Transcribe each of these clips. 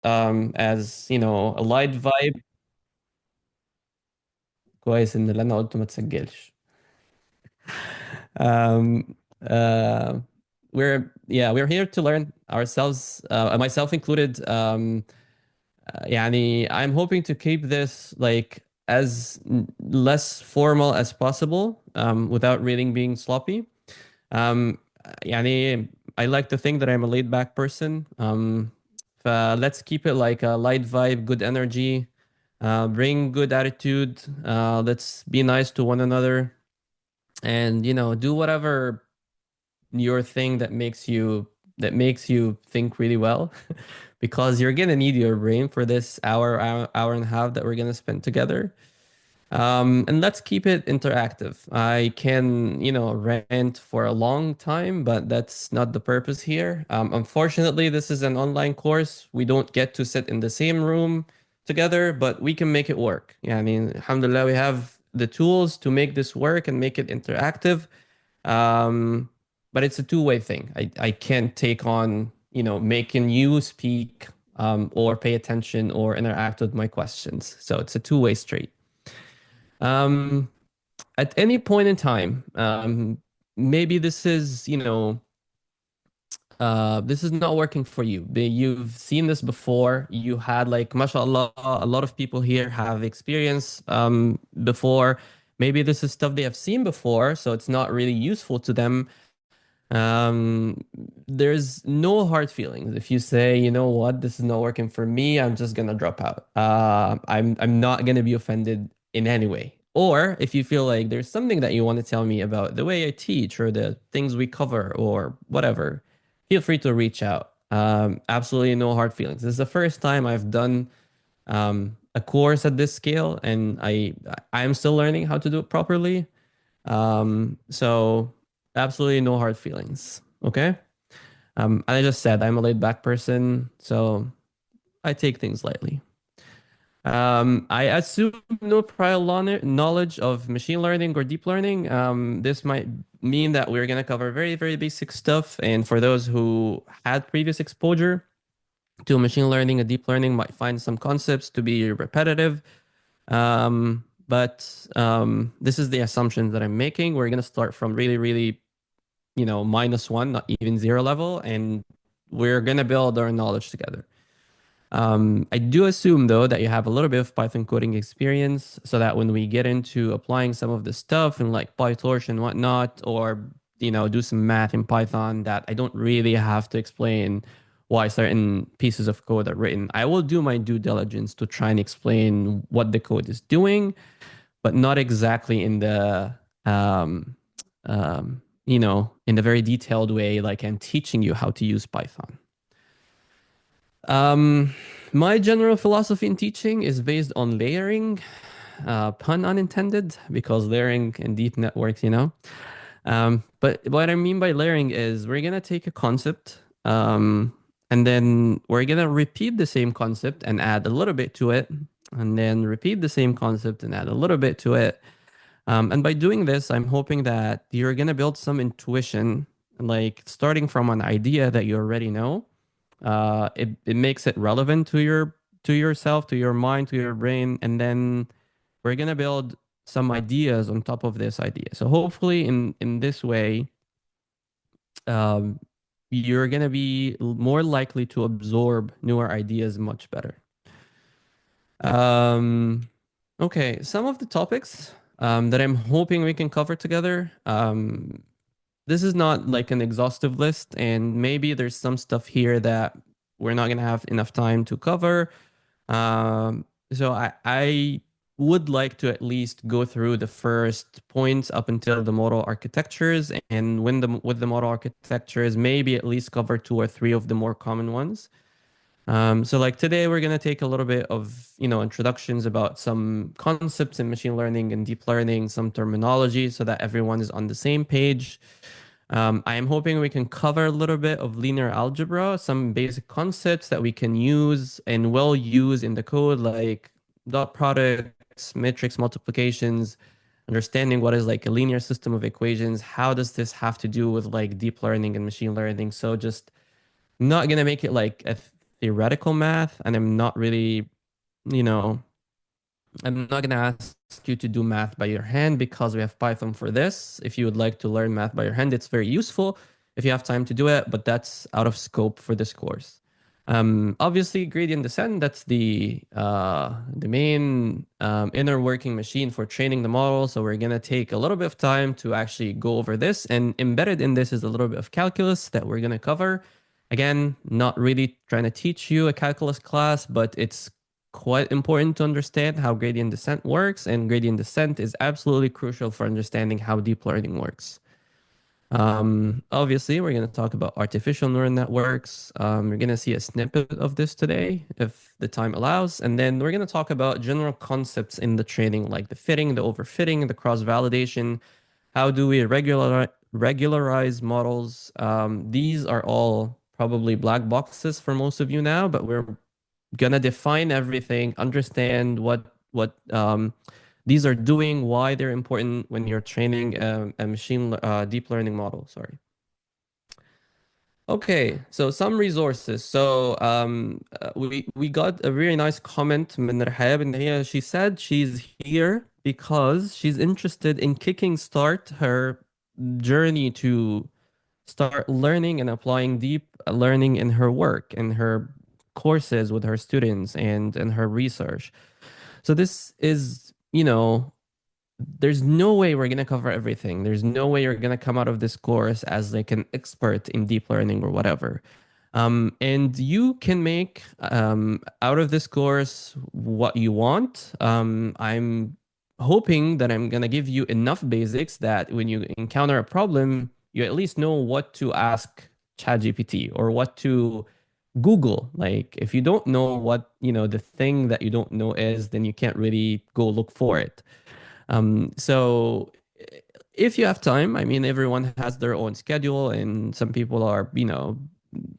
as a light vibe. كويس ان اللي انا قلته ما تسجلش. um, uh, we're here to learn ourselves, myself included. I'm hoping to keep this like as less formal as possible, without really being sloppy. Um, يعني I like to think that I'm a laid back person. Let's keep it like a light vibe, good energy, bring good attitude. Let's be nice to one another, and do whatever your thing that makes you think really well, because you're gonna need your brain for this hour and a half that we're gonna spend together. And let's keep it interactive. I can, rant for a long time, but that's not the purpose here. Unfortunately, this is an online course. We don't get to sit in the same room together, but we can make it work. Yeah, I mean, alhamdulillah, we have the tools to make this work and make it interactive. Um, but it's a two-way thing. I can't take on, making you speak, or pay attention or interact with my questions. So it's a two-way street. Um, at any point in time, maybe this is not working for you. You've seen this before. You had like, mashallah, a lot of people here have experience before. Maybe this is stuff they have seen before, so it's not really useful to them. Um, there's no hard feelings. If you say, you know what, this is not working for me, I'm just gonna drop out. I'm not gonna be offended in any way. Or if you feel like there's something that you want to tell me about the way I teach or the things we cover or whatever, feel free to reach out. Absolutely no hard feelings. This is the first time I've done a course at this scale, and I'm still learning how to do it properly. So absolutely no hard feelings. Okay. And I just said I'm a laid back person, so I take things lightly. I assume no prior knowledge of machine learning or deep learning. This might mean that we're going to cover very, very basic stuff. And for those who had previous exposure to machine learning and deep learning, might find some concepts to be repetitive. But this is the assumption that I'm making. We're going to start from really, really, -1, not even zero level, and we're going to build our knowledge together. I do assume, though, that you have a little bit of Python coding experience so that when we get into applying some of the stuff in like PyTorch and whatnot, or, do some math in Python, that I don't really have to explain why certain pieces of code are written. I will do my due diligence to try and explain what the code is doing, but not exactly um, in the very detailed way, like I'm teaching you how to use Python. My general philosophy in teaching is based on layering, pun unintended, because layering and deep networks. But what I mean by layering is we're gonna take a concept, and then we're gonna repeat the same concept and add a little bit to it, and then repeat the same concept and add a little bit to it. And by doing this, I'm hoping that you're gonna build some intuition, like starting from an idea that you already know. It makes it relevant to yourself, to your mind, to your brain, and then we're gonna build some ideas on top of this idea. So hopefully, in this way, um, you're gonna be more likely to absorb newer ideas much better. Um, okay, some of the topics that I'm hoping we can cover together. This is not like an exhaustive list, and maybe there's some stuff here that we're not gonna have enough time to cover. So I would like to at least go through the first points up until the model architectures, and with the model architectures, maybe at least cover two or three of the more common ones. So like today we're gonna take a little bit of, introductions about some concepts in machine learning and deep learning, some terminology so that everyone is on the same page. I am hoping we can cover a little bit of linear algebra, some basic concepts that we can use and will use in the code, like dot products, matrix multiplications, understanding what is like a linear system of equations. How does this have to do with like deep learning and machine learning? So just not gonna make it like a theoretical math, and I'm not really, you know, I'm not going to ask you to do math by your hand because we have Python for this. If you would like to learn math by your hand, it's very useful if you have time to do it, but that's out of scope for this course. Obviously, gradient descent, that's the main inner working machine for training the model. So we're going to take a little bit of time to actually go over this. And embedded in this is a little bit of calculus that we're going to cover. Again, not really trying to teach you a calculus class, but it's quite important to understand how gradient descent works, and gradient descent is absolutely crucial for understanding how deep learning works. Obviously, we're going to talk about artificial neural networks. We're going to see a snippet of this today, if the time allows, and then we're going to talk about general concepts in the training, like the fitting, the overfitting, the cross-validation. How do we regularize models? These are all probably black boxes for most of you now, but we're gonna define everything, understand what these are doing, why they're important when you're training a deep learning model. Sorry. Okay, so some resources. So we got a really nice comment من رحاب إن هي she said she's here because she's interested in kicking start her journey to start learning and applying deep learning in her work, in her courses with her students and in her research. So this is, there's no way we're going to cover everything. There's no way you're going to come out of this course as like an expert in deep learning or whatever. And you can make out of this course what you want. I'm hoping that I'm going to give you enough basics that when you encounter a problem, you at least know what to ask ChatGPT or what to Google. Like if you don't know what, the thing that you don't know is, then you can't really go look for it. So if you have time, I mean, everyone has their own schedule, and some people are,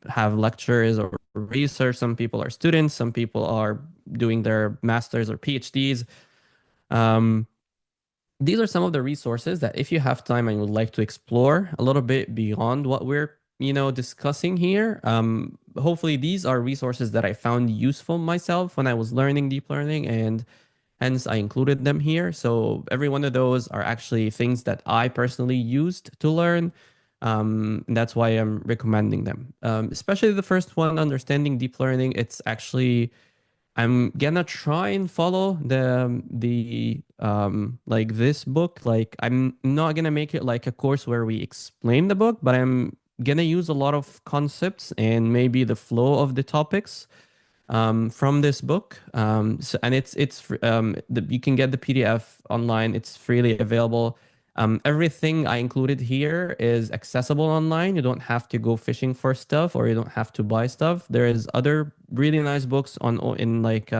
have lectures or research. Some people are students. Some people are doing their masters or PhDs. Um, these are some of the resources that if you have time and you would like to explore a little bit beyond what we're, discussing here, hopefully these are resources that I found useful myself when I was learning deep learning, and hence I included them here. So every one of those are actually things that I personally used to learn. And that's why I'm recommending them. Especially the first one, understanding deep learning. It's actually I'm gonna try and follow the like this book. Like I'm not gonna make it like a course where we explain the book, but I'm gonna use a lot of concepts and maybe the flow of the topics from this book. And you can get the PDF online. It's freely available. Everything I included here is accessible online. You don't have to go fishing for stuff, or you don't have to buy stuff. There is other really nice books in like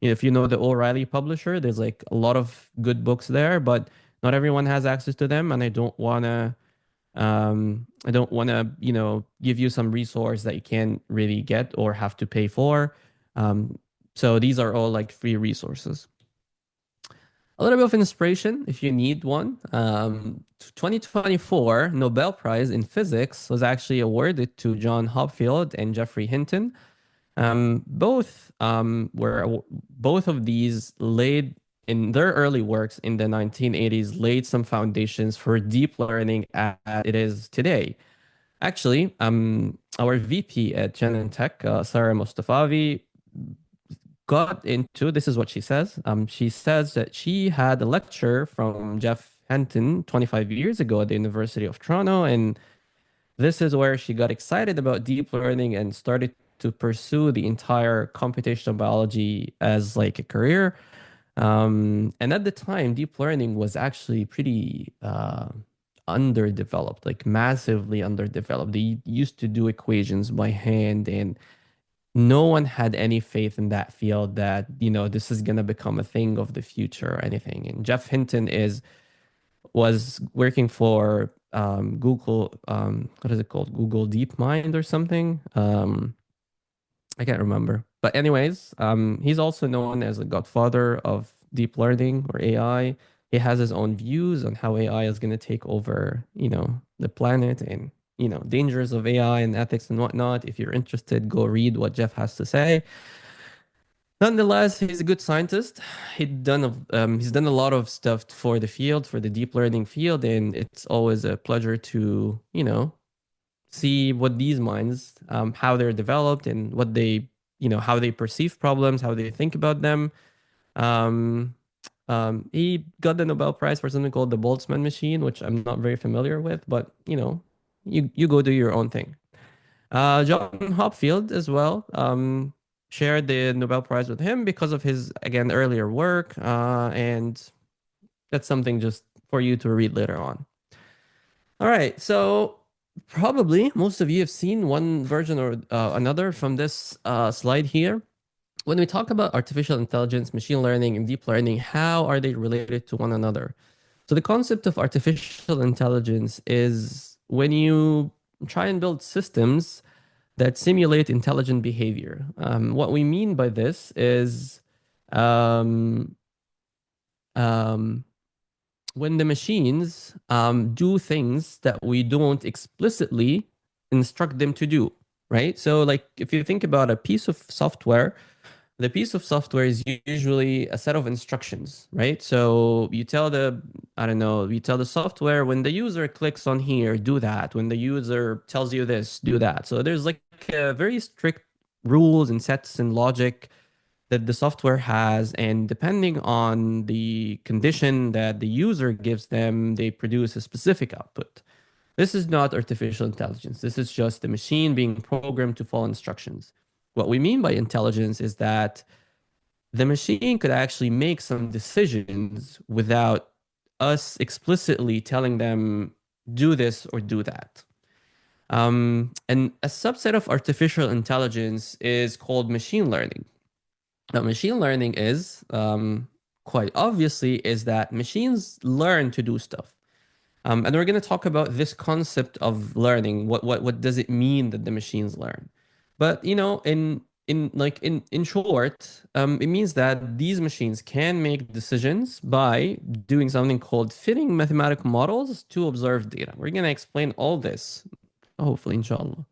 if you know the O'Reilly publisher, there's like a lot of good books there, but not everyone has access to them, and I don't want to, give you some resource that you can't really get or have to pay for. So these are all like free resources. A little bit of inspiration if you need one. 2024 Nobel Prize in Physics was actually awarded to John Hopfield and Geoffrey Hinton. Both of these laid in their early works in the 1980s laid some foundations for deep learning as it is today. Actually, our VP at Genentech, Sarah Mustafavi, got into this is what she says. She says that she had a lecture from Jeff Hinton 25 years ago at the University of Toronto, and this is where she got excited about deep learning and started to pursue the entire computational biology as like a career. And at the time, deep learning was actually pretty underdeveloped, like massively underdeveloped. They used to do equations by hand, and no one had any faith in that field that, this is going to become a thing of the future or anything. And Jeff Hinton was working for Google, what is it called? Google DeepMind or something. I can't remember. But anyways, he's also known as the godfather of deep learning or AI. He has his own views on how AI is going to take over, the planet. And dangers of AI and ethics and whatnot. If you're interested, go read what Jeff has to say. Nonetheless, he's a good scientist. He's done a lot of stuff for the field, for the deep learning field, and it's always a pleasure to, see what these minds, how they're developed and what they, how they perceive problems, how they think about them. Um, he got the Nobel Prize for something called the Boltzmann machine, which I'm not very familiar with, but you go do your own thing. John Hopfield as well shared the Nobel Prize with him because of his, again, earlier work, and that's something just for you to read later on. All right, so probably most of you have seen one version or another from this slide here. When we talk about artificial intelligence, machine learning, and deep learning, how are they related to one another? So the concept of artificial intelligence is when you try and build systems that simulate intelligent behavior. What we mean by this is um, um, when the machines do things that we don't explicitly instruct them to do, right? So, like, if you think about a piece of software, the piece of software is usually a set of instructions, right? So you tell the, I don't know, you tell the software when the user clicks on here, do that. When the user tells you this, do that. So there's like a very strict rules and sets and logic that the software has, and depending on the condition that the user gives them, they produce a specific output. This is not artificial intelligence. This is just the machine being programmed to follow instructions. What we mean by intelligence is that the machine could actually make some decisions without us explicitly telling them, do this or do that. And a subset of artificial intelligence is called machine learning. Now, machine learning is quite obviously is that machines learn to do stuff. And we're going to talk about this concept of learning. What does it mean that the machines learn? But in short, it means that these machines can make decisions by doing something called fitting mathematical models to observed data. We're going to explain all this, hopefully, inshallah.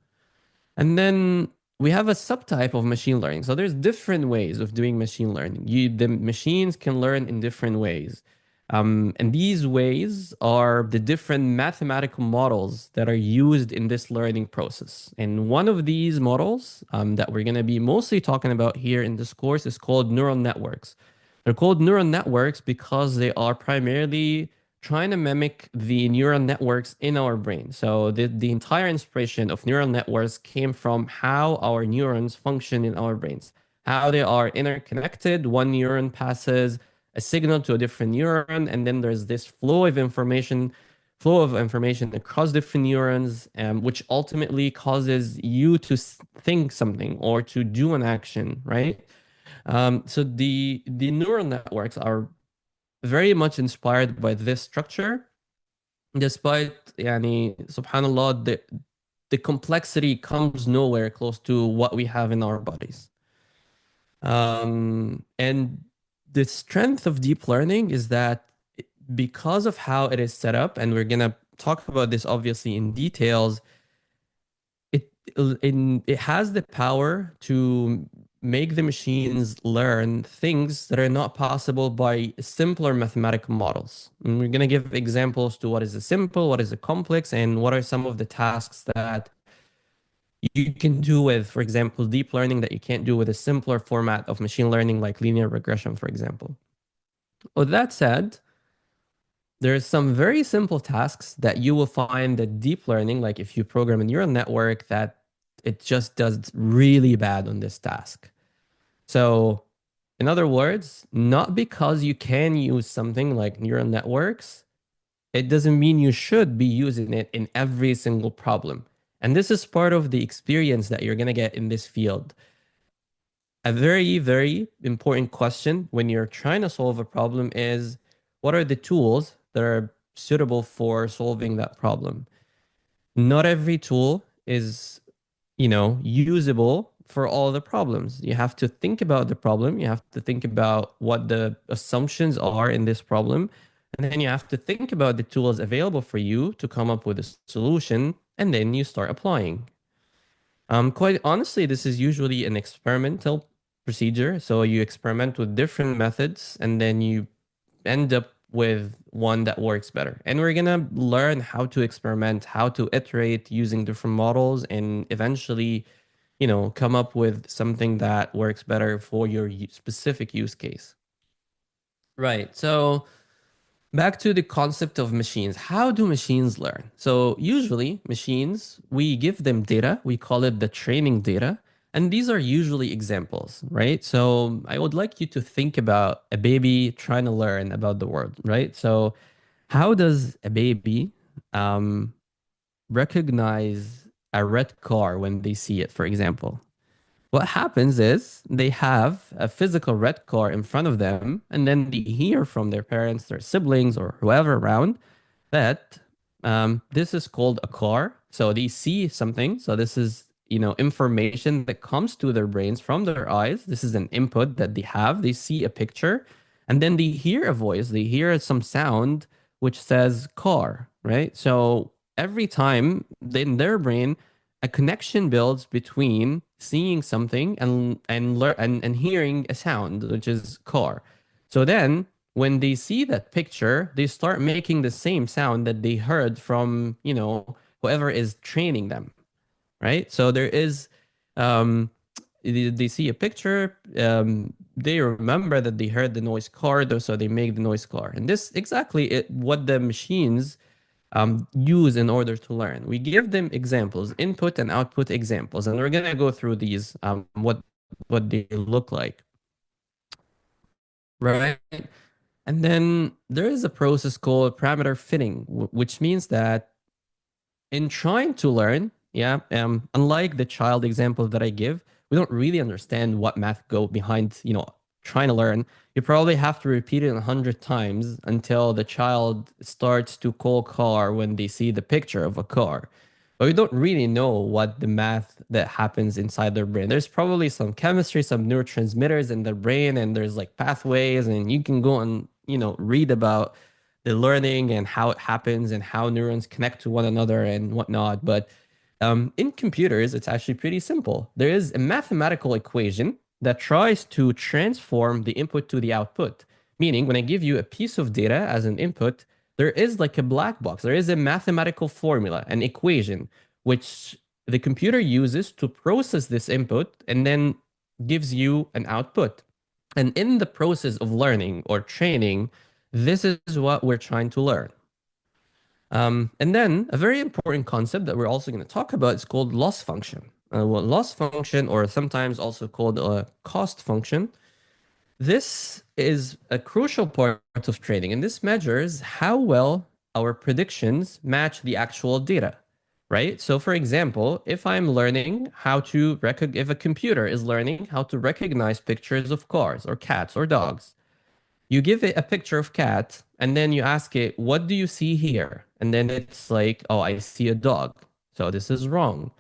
And then we have a subtype of machine learning. So there's different ways of doing machine learning. The machines can learn in different ways. And these ways are the different mathematical models that are used in this learning process. And one of these models that we're going to be mostly talking about here in this course is called neural networks. They're called neural networks because they are primarily trying to mimic the neural networks in our brain. So the entire inspiration of neural networks came from how our neurons function in our brains, how they are interconnected. One neuron passes a signal to a different neuron, and then there's this flow of information across different neurons, which ultimately causes you to think something or to do an action, right? So the neural networks are very much inspired by this structure, despite subhanallah, the complexity comes nowhere close to what we have in our bodies. And the strength of deep learning is that because of how it is set up, and we're gonna talk about this obviously in details, it has the power to make the machines learn things that are not possible by simpler mathematical models. And we're going to give examples to what is a simple, what is a complex, and what are some of the tasks that you can do with, for example, deep learning that you can't do with a simpler format of machine learning like linear regression, for example. With that said, there's some very simple tasks that you will find that deep learning, like if you program a neural network, that it just does really bad on this task. So, in other words, not because you can use something like neural networks, it doesn't mean you should be using it in every single problem. And this is part of the experience that you're going to get in this field. A very, very important question when you're trying to solve a problem is what are the tools that are suitable for solving that problem? Not every tool is, usable for all the problems. You have to think about the problem. You have to think about what the assumptions are in this problem. And then you have to think about the tools available for you to come up with a solution and then you start applying. Quite honestly, this is usually an experimental procedure. So you experiment with different methods and then you end up with one that works better. And we're gonna learn how to experiment, how to iterate using different models, and eventually, come up with something that works better for your specific use case. Right. So back to the concept of machines. How do machines learn? So usually machines, we give them data, we call it the training data, and these are usually examples, right? So I would like you to think about a baby trying to learn about the world, right? So how does a baby um, recognize a red car when they see it, for example? What happens is they have a physical red car in front of them, and then they hear from their parents, their siblings, or whoever around that this is called a car. So they see something. So this is, information that comes to their brains from their eyes. This is an input that they have. They see a picture, and then they hear a voice. They hear some sound which says car, right? So every time in their brain, a connection builds between seeing something and hearing a sound, which is car. So then when they see that picture, they start making the same sound that they heard from, whoever is training them, right? So there is, um, they see a picture, they remember that they heard the noise car, so they make the noise car. And this exactly what the machines use in order to learn. We give them examples, input and output examples, and we're gonna go through these, what they look like, right? And then there is a process called parameter fitting, which means that in trying to learn, yeah, unlike the child example that I give, we don't really understand what math go behind, trying to learn. You probably have to repeat it 100 times until the child starts to call car when they see the picture of a car. But we don't really know what the math that happens inside their brain. There's probably some chemistry, some neurotransmitters in the brain, and there's like pathways, and you can go and, read about the learning and how it happens and how neurons connect to one another and whatnot. But in computers, it's actually pretty simple. There is a mathematical equation that tries to transform the input to the output. Meaning, when I give you a piece of data as an input, there is like a black box. There is a mathematical formula, an equation, which the computer uses to process this input and then gives you an output. And in the process of learning or training, this is what we're trying to learn. And then a very important concept that we're also going to talk about is called loss function. Well, loss function, or sometimes also called a cost function, this is a crucial part of training, and this measures how well our predictions match the actual data, right? So, for example, if I'm learning how to if a computer is learning how to recognize pictures of cars or cats or dogs, you give it a picture of cat and then you ask it, what do you see here? And then it's like, oh, I see a dog. So this is wrong,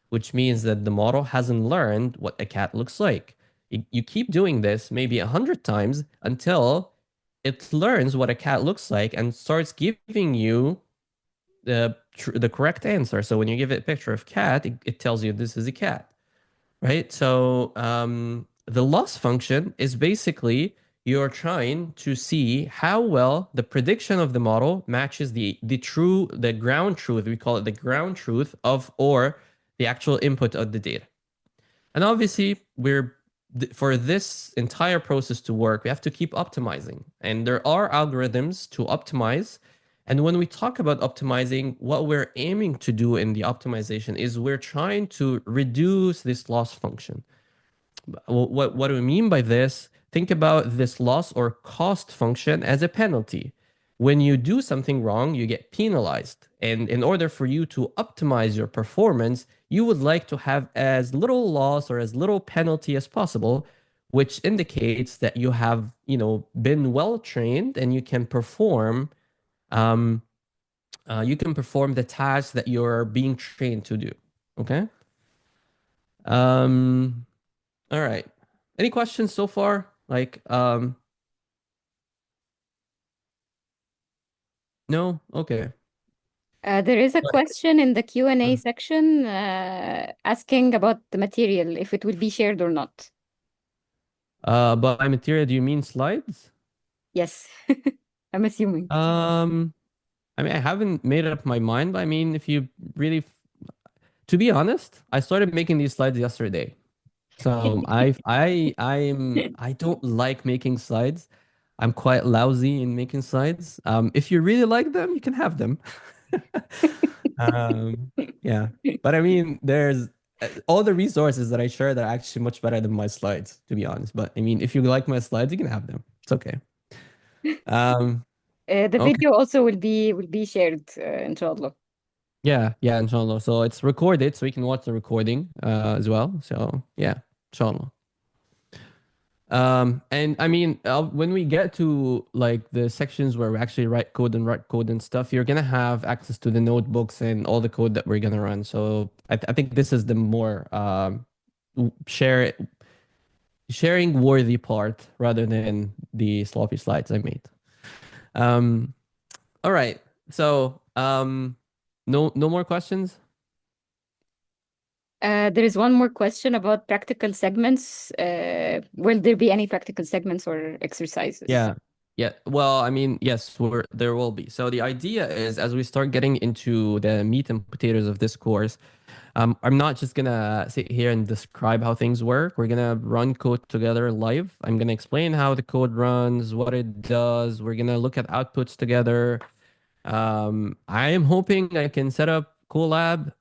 which means that the model hasn't learned what a cat looks like. You keep doing this maybe 100 times until it learns what a cat looks like and starts giving you the correct answer. So when you give it a picture of cat, it tells you this is a cat, right? So the loss function is basically you're trying to see how well the prediction of the model matches the ground truth. We call it the ground truth of or the actual input of the data. And obviously, for this entire process to work, we have to keep optimizing. And there are algorithms to optimize. And when we talk about optimizing, what we're aiming to do in the optimization is we're trying to reduce this loss function. What do we mean by this? Think about this loss or cost function as a penalty. When you do something wrong, you get penalized. And in order for you to optimize your performance, you would like to have as little loss or as little penalty as possible, which indicates that you have, been well trained and um, you can perform the tasks that you're being trained to do. Okay. Um, all right. Any questions so far? Like, no? Okay. There is a But, question in the Q&A section asking about the material, if it will be shared or not. by material, do you mean slides? Yes, I'm assuming. I mean, I haven't made up my mind, but I mean, if you really, to be honest, I started making these slides yesterday. So I don't like making slides. I'm quite lousy in making slides. If you really like them, you can have them. Um, yeah. But I mean, there's all the resources that I share that are actually much better than my slides, to be honest. But I mean, if you like my slides, you can have them. It's okay. Um, The okay. video also will be shared, inshallah. Yeah, yeah, inshallah. So it's recorded, so we can watch the recording as well. So yeah, inshallah. And I mean, when we get to like the sections where we actually write code and stuff, you're gonna have access to the notebooks and all the code that we're gonna run. So I think this is the more share sharing worthy part rather than the sloppy slides I made. Um, all right. So no more questions. There is one more question about practical segments. Will there be any practical segments or exercises? Yeah. Yeah. Well, I mean, yes, there will be. So the idea is as we start getting into the meat and potatoes of this course, I'm not just gonna sit here and describe how things work. We're gonna run code together live. I'm gonna explain how the code runs, what it does. We're gonna look at outputs together. I am hoping I can set up Colab.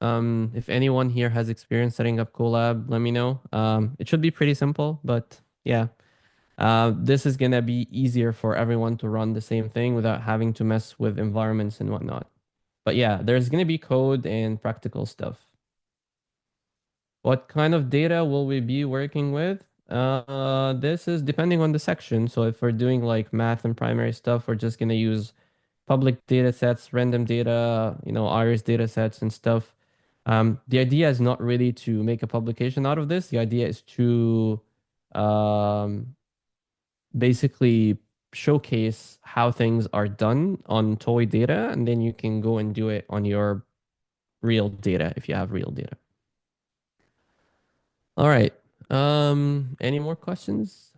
If anyone here has experience setting up Colab, let me know. It should be pretty simple, but yeah. This is gonna be easier for everyone to run the same thing without having to mess with environments and whatnot. But yeah, there's gonna be code and practical stuff. What kind of data will we be working with? This is depending on the section. So if we're doing like math and primary stuff, we're just gonna use public data sets, random data, iris data sets and stuff. The idea is not really to make a publication out of this. The idea is to um, basically showcase how things are done on toy data, and then you can go and do it on your real data if you have real data. All right. Any more questions?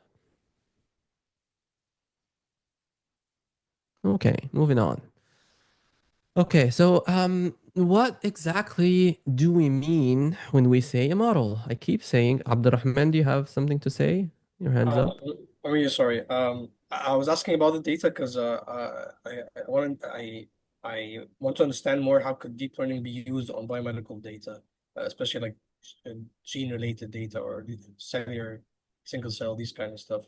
Okay, moving on. Okay, so what exactly do we mean when we say a model? I keep saying, Abdurrahman, do you have something to say? Your hands Uh, up. I'm really sorry. I was asking about the data because I want to understand more how could deep learning be used on biomedical data, especially like gene-related data or cellular, single cell, these kind of stuff.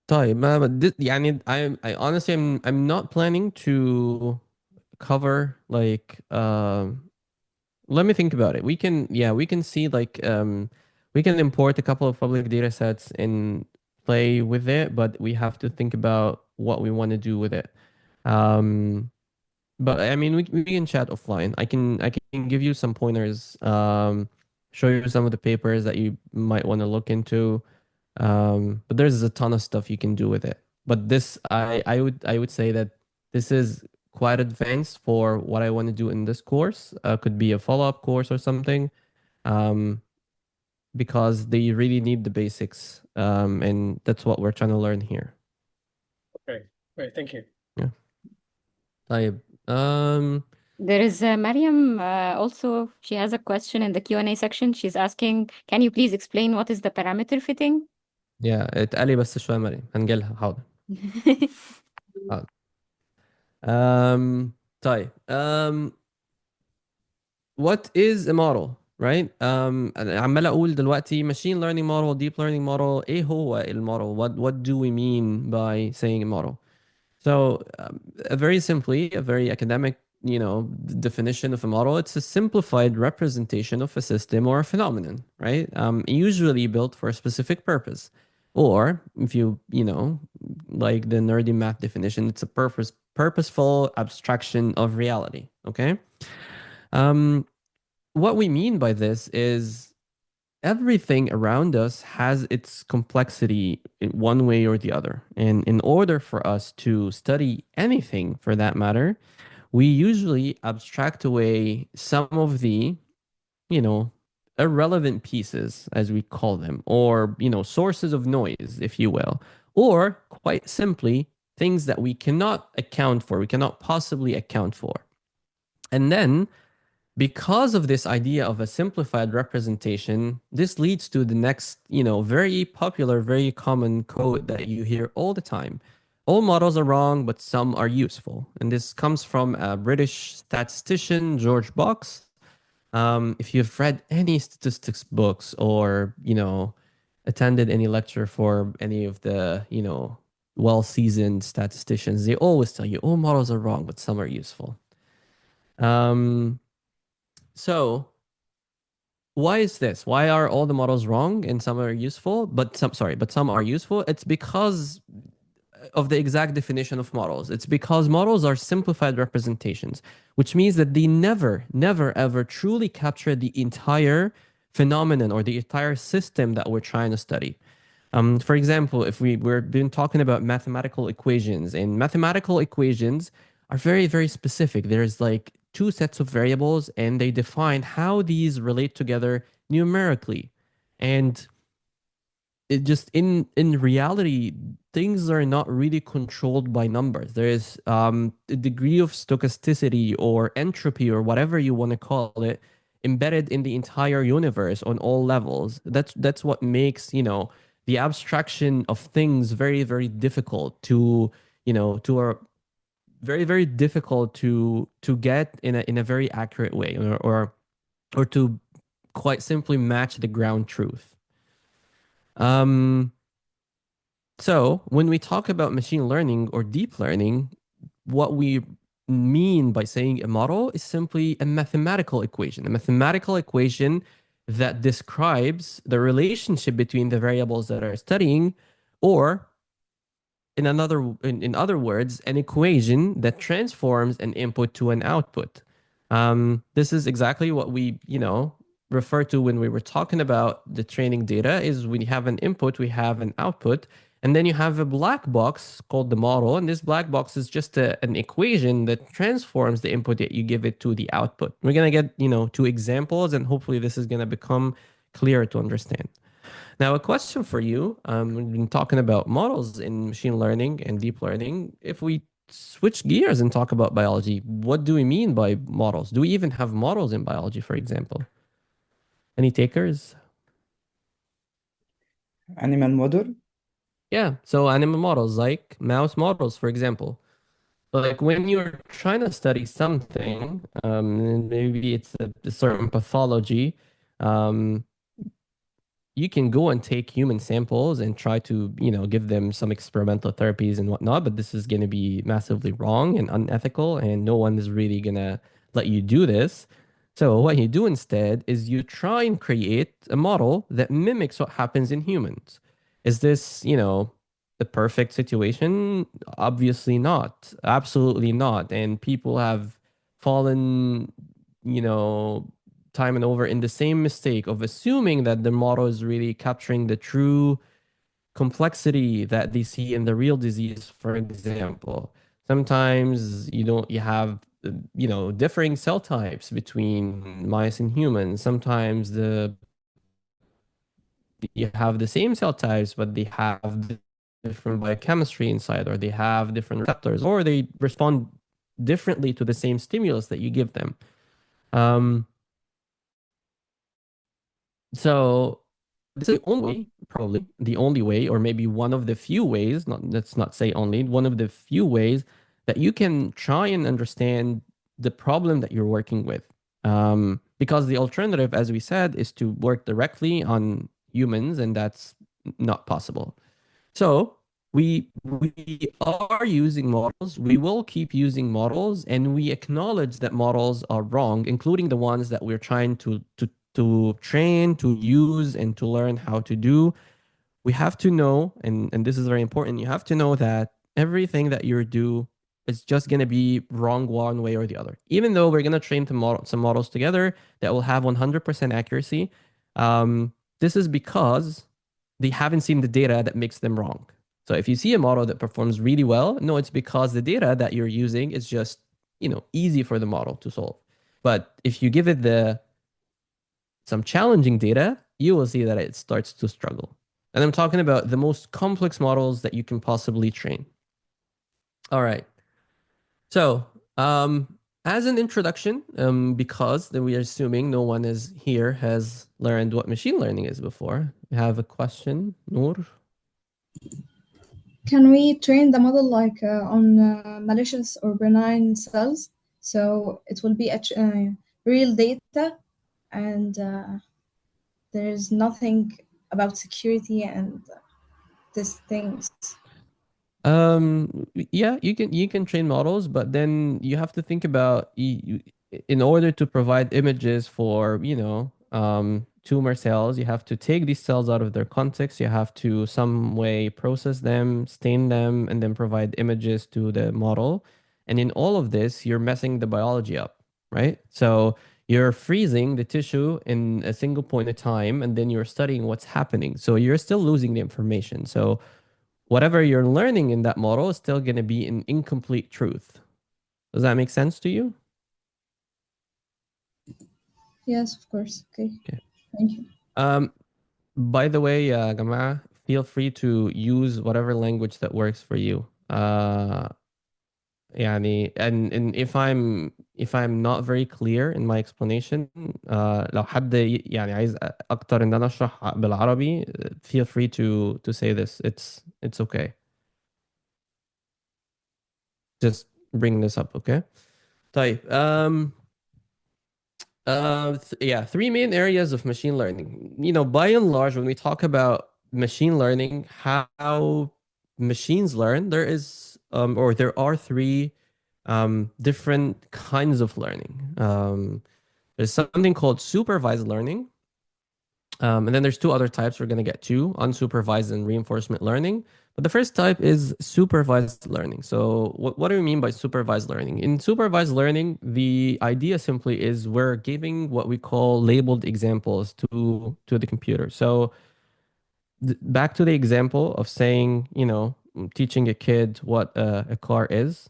طيب ما يعني I honestly I'm not planning to cover like let me think about it. We can see like we can import a couple of public data sets and play with it, but we have to think about what we want to do with it. Um but I mean we can chat offline. I can give you some pointers, show you some of the papers that you might want to look into. But there's a ton of stuff you can do with it. But this I would say that this is quite advanced for what I want to do in this course. Could be a follow-up course or something. Um, because they really need the basics. And that's what we're trying to learn here. Okay, great, thank you. Yeah. طيب. Um, There is Mariam also. She has a question in the Q&A section. She's asking, can you please explain what is the parameter fitting? yeah, اتقلي بس شوية مريم هنجيلها حاضر. حاضر. طيب. What is a model, right? أنا عمال اقول دلوقتي machine learning model, deep learning model. ايه هو المودel? What do we mean by saying a model? So, very simply, a very academic, definition of a model, it's a simplified representation of a system or a phenomenon, right? Usually built for a specific purpose. Or if like the nerdy math definition, it's a purposeful abstraction of reality, okay? Um, what we mean by this is everything around us has its complexity in one way or the other. And in order for us to study anything for that matter, we usually abstract away some of the, irrelevant pieces, as we call them, or, sources of noise, if you will, or quite simply, things that we cannot account for, we cannot possibly account for. And then, because of this idea of a simplified representation, this leads to the next, very popular, very common quote that you hear all the time. All models are wrong, but some are useful. And this comes from a British statistician, George Box. If you've read any statistics books or, attended any lecture for any of the, well-seasoned statisticians, they always tell you all models are wrong, but some are useful. So why is this? Why are all the models wrong and some are useful, but some are useful? It's because of the exact definition of models. It's because models are simplified representations, which means that they never, never, ever truly capture the entire phenomenon or the entire system that we're trying to study. For example, if we've been talking about mathematical equations, and mathematical equations are very, very specific. There's like two sets of variables, and they define how these relate together numerically. And it just in reality, things are not really controlled by numbers. There is a degree of stochasticity or entropy or whatever you want to call it embedded in the entire universe on all levels. That's what makes, the abstraction of things very, very difficult to, to our very, very difficult to get in a very accurate way, or to quite simply match the ground truth. So when we talk about machine learning or deep learning, what we mean by saying a model is simply a mathematical equation that describes the relationship between the variables that are studying, or in other words, an equation that transforms an input to an output. This is exactly what we, refer to when we were talking about the training data. Is we have an input, we have an output, and then you have a black box called the model. And this black box is just an equation that transforms the input that you give it to the output. We're going to get, two examples, and hopefully this is going to become clearer to understand. Now, a question for you. We've been talking about models in machine learning and deep learning. If we switch gears and talk about biology, what do we mean by models? Do we even have models in biology, for example? Any takers? Animal model? Yeah, so animal models, like mouse models, for example. Like when you're trying to study something, and maybe it's a certain pathology, you can go and take human samples and try to, give them some experimental therapies and whatnot, but this is going to be massively wrong and unethical, and no one is really going to let you do this. So what you do instead is you try and create a model that mimics what happens in humans. Is this, the perfect situation? Obviously not. Absolutely not. And people have fallen, time and over in the same mistake of assuming that the model is really capturing the true complexity that they see in the real disease, for example. Sometimes you have differing cell types between mice and humans. Sometimes you have the same cell types, but they have different biochemistry inside, or they have different receptors, or they respond differently to the same stimulus that you give them. So this is the only way, probably the only way, or maybe one of the few ways, let's not say only, one of the few ways that you can try and understand the problem that you're working with. Because the alternative, as we said, is to work directly on humans, and that's not possible. So we are using models, we will keep using models, and we acknowledge that models are wrong, including the ones that we're trying to train, to use, and to learn how to do. We have to know, and this is very important, you have to know that everything that you do is just going to be wrong one way or the other. Even though we're going to train some models together that will have 100% accuracy, this is because they haven't seen the data that makes them wrong. So if you see a model that performs really well, no, it's because the data that you're using is just, easy for the model to solve. But if you give it some challenging data, you will see that it starts to struggle. And I'm talking about the most complex models that you can possibly train. All right. So, as an introduction, because we are assuming no one is here has learned what machine learning is before, we have a question, Noor. Can we train the model like on malicious or benign cells? So it will be real data, and there is nothing about security and these things. Yeah, you can train models, but then you have to think about in order to provide images for, tumor cells, you have to take these cells out of their context, you have to some way process them, stain them, and then provide images to the model. And in all of this, you're messing the biology up, right? So you're freezing the tissue in a single point of time, and then you're studying what's happening. So you're still losing the information. So whatever you're learning in that model is still going to be an incomplete truth. Does that make sense to you? Yes, of course. Okay. Okay. Thank you. By the way, Gama, feel free to use whatever language that works for you. يعني and if I'm not very clear in my explanation, لو حد يعني عايز اكتر ان انا اشرح بالعربي, feel free to say this. It's okay. Just bring this up, okay? طيب, yeah, three main areas of machine learning. By and large, when we talk about machine learning, how machines learn, there are three different kinds of learning. There's something called supervised learning. And then there's two other types we're going to get to, unsupervised and reinforcement learning. But the first type is supervised learning. So what do we mean by supervised learning? In supervised learning, the idea simply is we're giving what we call labeled examples to the computer. So back to the example of saying, teaching a kid what a car is.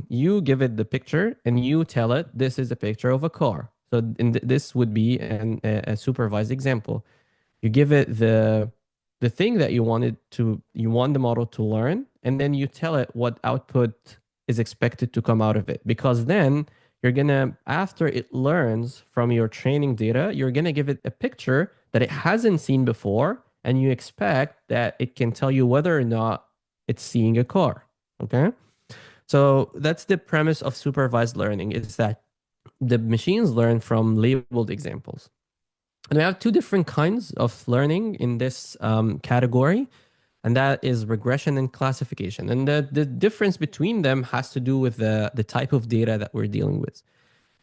You give it the picture and you tell it this is a picture of a car. So this would be a supervised example. You give it the thing that you want the model to learn, and then you tell it what output is expected to come out of it. Because then you're gonna, after it learns from your training data, you're gonna give it a picture that it hasn't seen before, and you expect that it can tell you whether or not it's seeing a car. Okay? So that's the premise of supervised learning, is that the machines learn from labeled examples. And we have two different kinds of learning in this category, and that is regression and classification. And the difference between them has to do with the type of data that we're dealing with.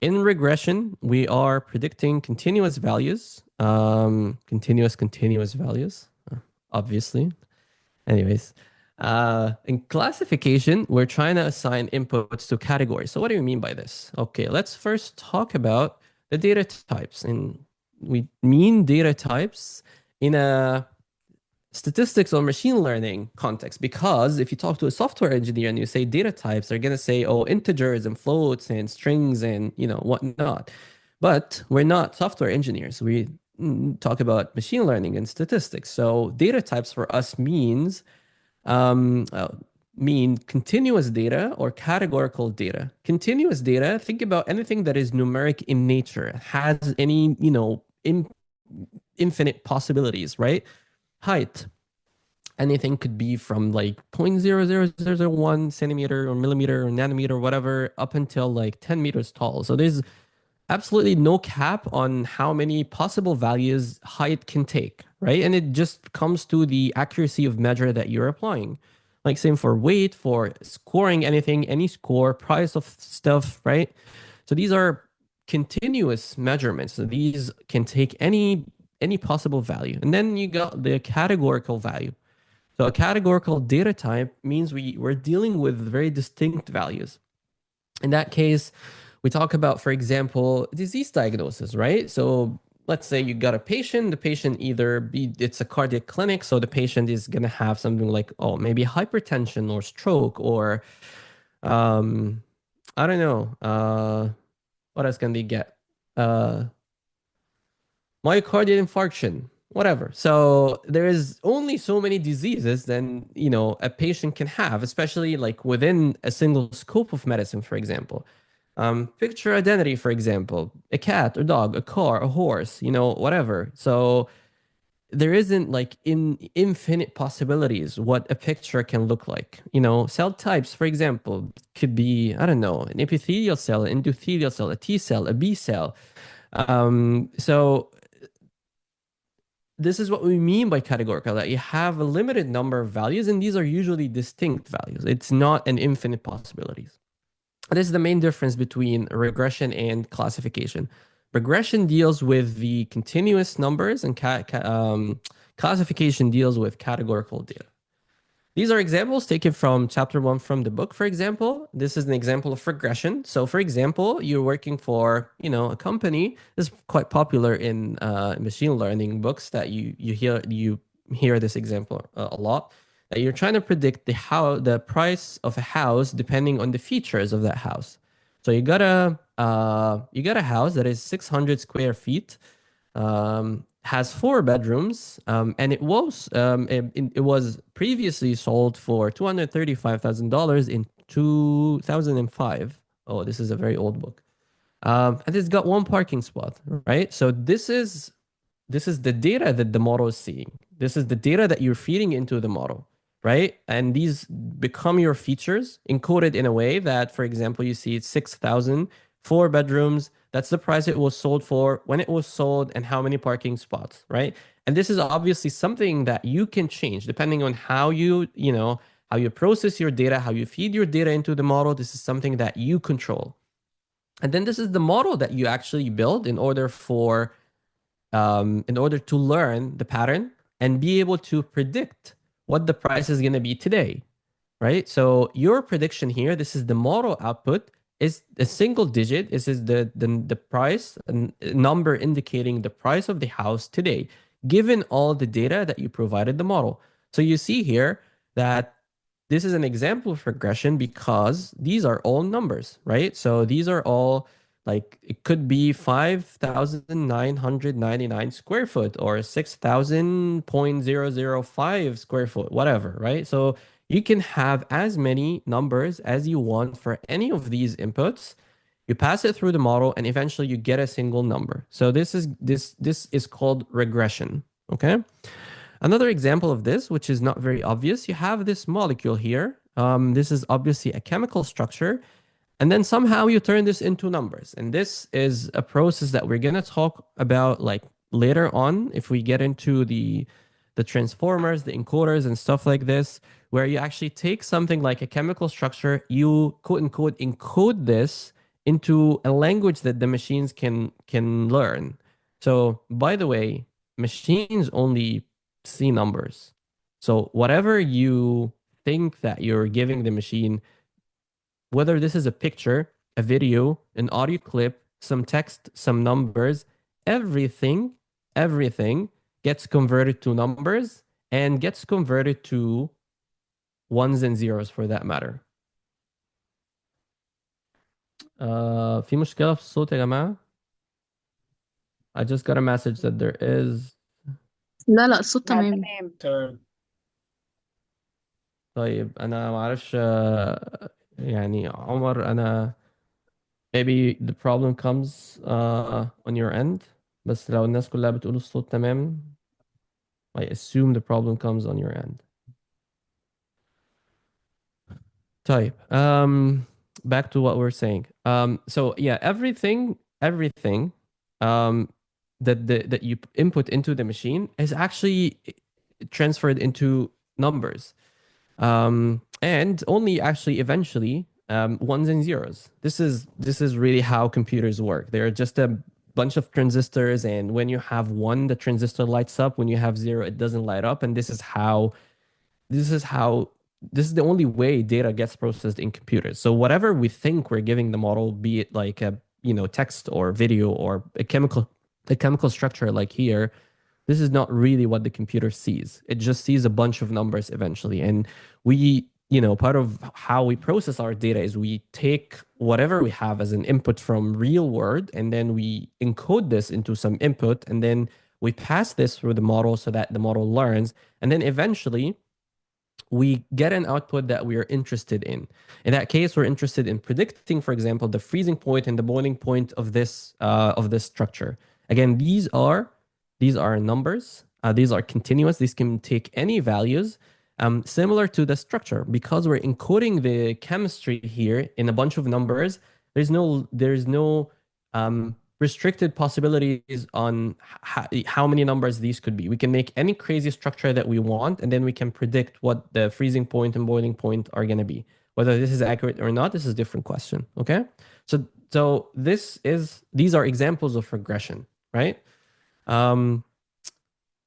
In regression, we are predicting continuous values, continuous values, obviously. Anyways, in classification, we're trying to assign inputs to categories. So what do you mean by this? Okay, let's first talk about the data types. And we mean data types in a statistics or machine learning context, because if you talk to a software engineer and you say data types, they're going to say, oh, integers and floats and strings and whatnot. But we're not software engineers. We talk about machine learning and statistics. So data types for us mean continuous data or categorical data. Continuous data, think about anything that is numeric in nature, has any, infinite possibilities, right? Height, anything could be from like 0.00001 centimeter or millimeter or nanometer, whatever, up until like 10 meters tall. So there's absolutely no cap on how many possible values height can take, right? And it just comes to the accuracy of measure that you're applying. Like same for weight, for scoring anything, any score, price of stuff, right? So these are continuous measurements. So these can take any possible value. And then you got the categorical value. So a categorical data type means we're dealing with very distinct values. In that case, we talk about, for example, disease diagnosis, right? So let's say you got a patient, the patient it's a cardiac clinic, so the patient is going to have something like, maybe hypertension or stroke or I don't know. What else can they get? Myocardial infarction, whatever. So there is only so many diseases then, a patient can have, especially like within a single scope of medicine, for example. Picture identity, for example, a cat, a dog, a car, a horse, whatever. So there isn't like infinite possibilities what a picture can look like. Cell types, for example, could be, I don't know, an epithelial cell, an endothelial cell, a T cell, a B cell. So this is what we mean by categorical, that you have a limited number of values, and these are usually distinct values. It's not an infinite possibilities. This is the main difference between regression and classification. Regression deals with the continuous numbers, and classification deals with categorical data. These are examples taken from chapter 1 from the book, for example. This is an example of regression. So, for example, you're working for, a company. This is quite popular in machine learning books that you hear this example a lot. That you're trying to predict the price of a house depending on the features of that house. So you got a house that is 600 square feet. Has 4 bedrooms, and it was previously sold for $235,000 in 2005. Oh, this is a very old book. And it's got 1 parking spot, right? So this is the data that the model is seeing. This is the data that you're feeding into the model, right? And these become your features encoded in a way that, for example, you see it's 6,000, 4 bedrooms. That's the price it was sold for, when it was sold, and how many parking spots, right? And this is obviously something that you can change depending on how how you process your data, how you feed your data into the model. This is something that you control. And then this is the model that you actually build in order to learn the pattern and be able to predict what the price is going to be today, right? So your prediction here, this is the model output, is a single digit. This is the price, number indicating the price of the house today, given all the data that you provided the model. So you see here that this is an example of regression because these are all numbers, right? So these are all like, it could be 5,999 square foot or 6,000.005 square foot, whatever, right? So you can have as many numbers as you want for any of these inputs. You pass it through the model, and eventually you get a single number. So this is called regression. Okay. Another example of this, which is not very obvious, you have this molecule here. This is obviously a chemical structure. And then somehow you turn this into numbers. And this is a process that we're going to talk about like later on if we get into the transformers, the encoders and stuff like this, where you actually take something like a chemical structure, you quote unquote encode this into a language that the machines can learn. So by the way, machines only see numbers. So whatever you think that you're giving the machine, whether this is a picture, a video, an audio clip, some text, some numbers, everything gets converted to numbers and gets converted to ones and zeros for that matter. في مشكلة في الصوت يا جماعة؟ I just got a message that there is. لا الصوت لا، تمام. تمام. طيب أنا معرفش يعني عمر أنا maybe the problem comes on your end. بس لو الناس كلها بتقول الصوت تمام, I assume the problem comes on your end. طيب, back to what we're saying. So yeah, everything that you input into the machine is actually transferred into numbers, and only actually eventually ones and zeros. This is really how computers work. They're just a bunch of transistors, and when you have 1, the transistor lights up. When you have 0, it doesn't light up. And this is the only way data gets processed in computers. So whatever we think we're giving the model, be it like a text or video or a chemical structure like here, this is not really what the computer sees. It just sees a bunch of numbers eventually. And we part of how we process our data is we take whatever we have as an input from real world, and then we encode this into some input, and then we pass this through the model so that the model learns, and then eventually we get an output that we are interested in. In that case, we're interested in predicting, for example, the freezing point and the boiling point of this structure. Again, these are numbers. These are continuous. These can take any values. Similar to the structure, because we're encoding the chemistry here in a bunch of numbers, there's no restricted possibilities on how many numbers these could be. We can make any crazy structure that we want, and then we can predict what the freezing point and boiling point are going to be. Whether this is accurate or not, this is a different question. Okay, so these are examples of regression, right?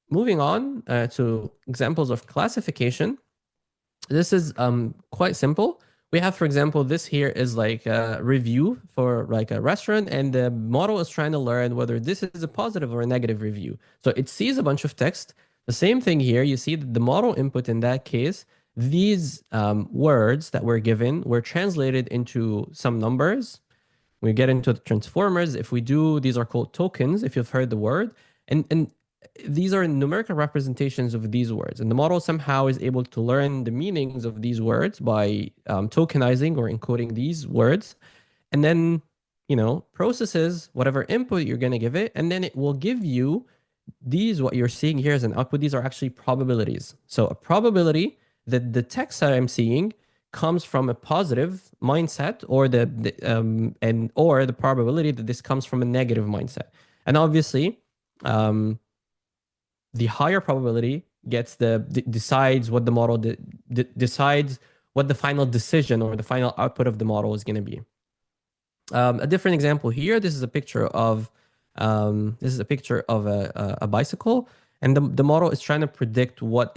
Moving on to examples of classification. This is quite simple. We have, for example, this here is like a review for like a restaurant, and the model is trying to learn whether this is a positive or a negative review. So it sees a bunch of text. The same thing here, you see that the model input in that case, these words that were given were translated into some numbers. We get into the transformers. If we do, these are called tokens, if you've heard the word. And these are numerical representations of these words, and the model somehow is able to learn the meanings of these words by tokenizing or encoding these words, and then processes whatever input you're going to give it, and then it will give you these. What you're seeing here as an output, these are actually probabilities. So a probability that the text that I'm seeing comes from a positive mindset, or or the probability that this comes from a negative mindset. And obviously, the higher probability decides what the model decides what the final decision or the final output of the model is going to be. A different example here. This is a picture of a bicycle, and the model is trying to predict what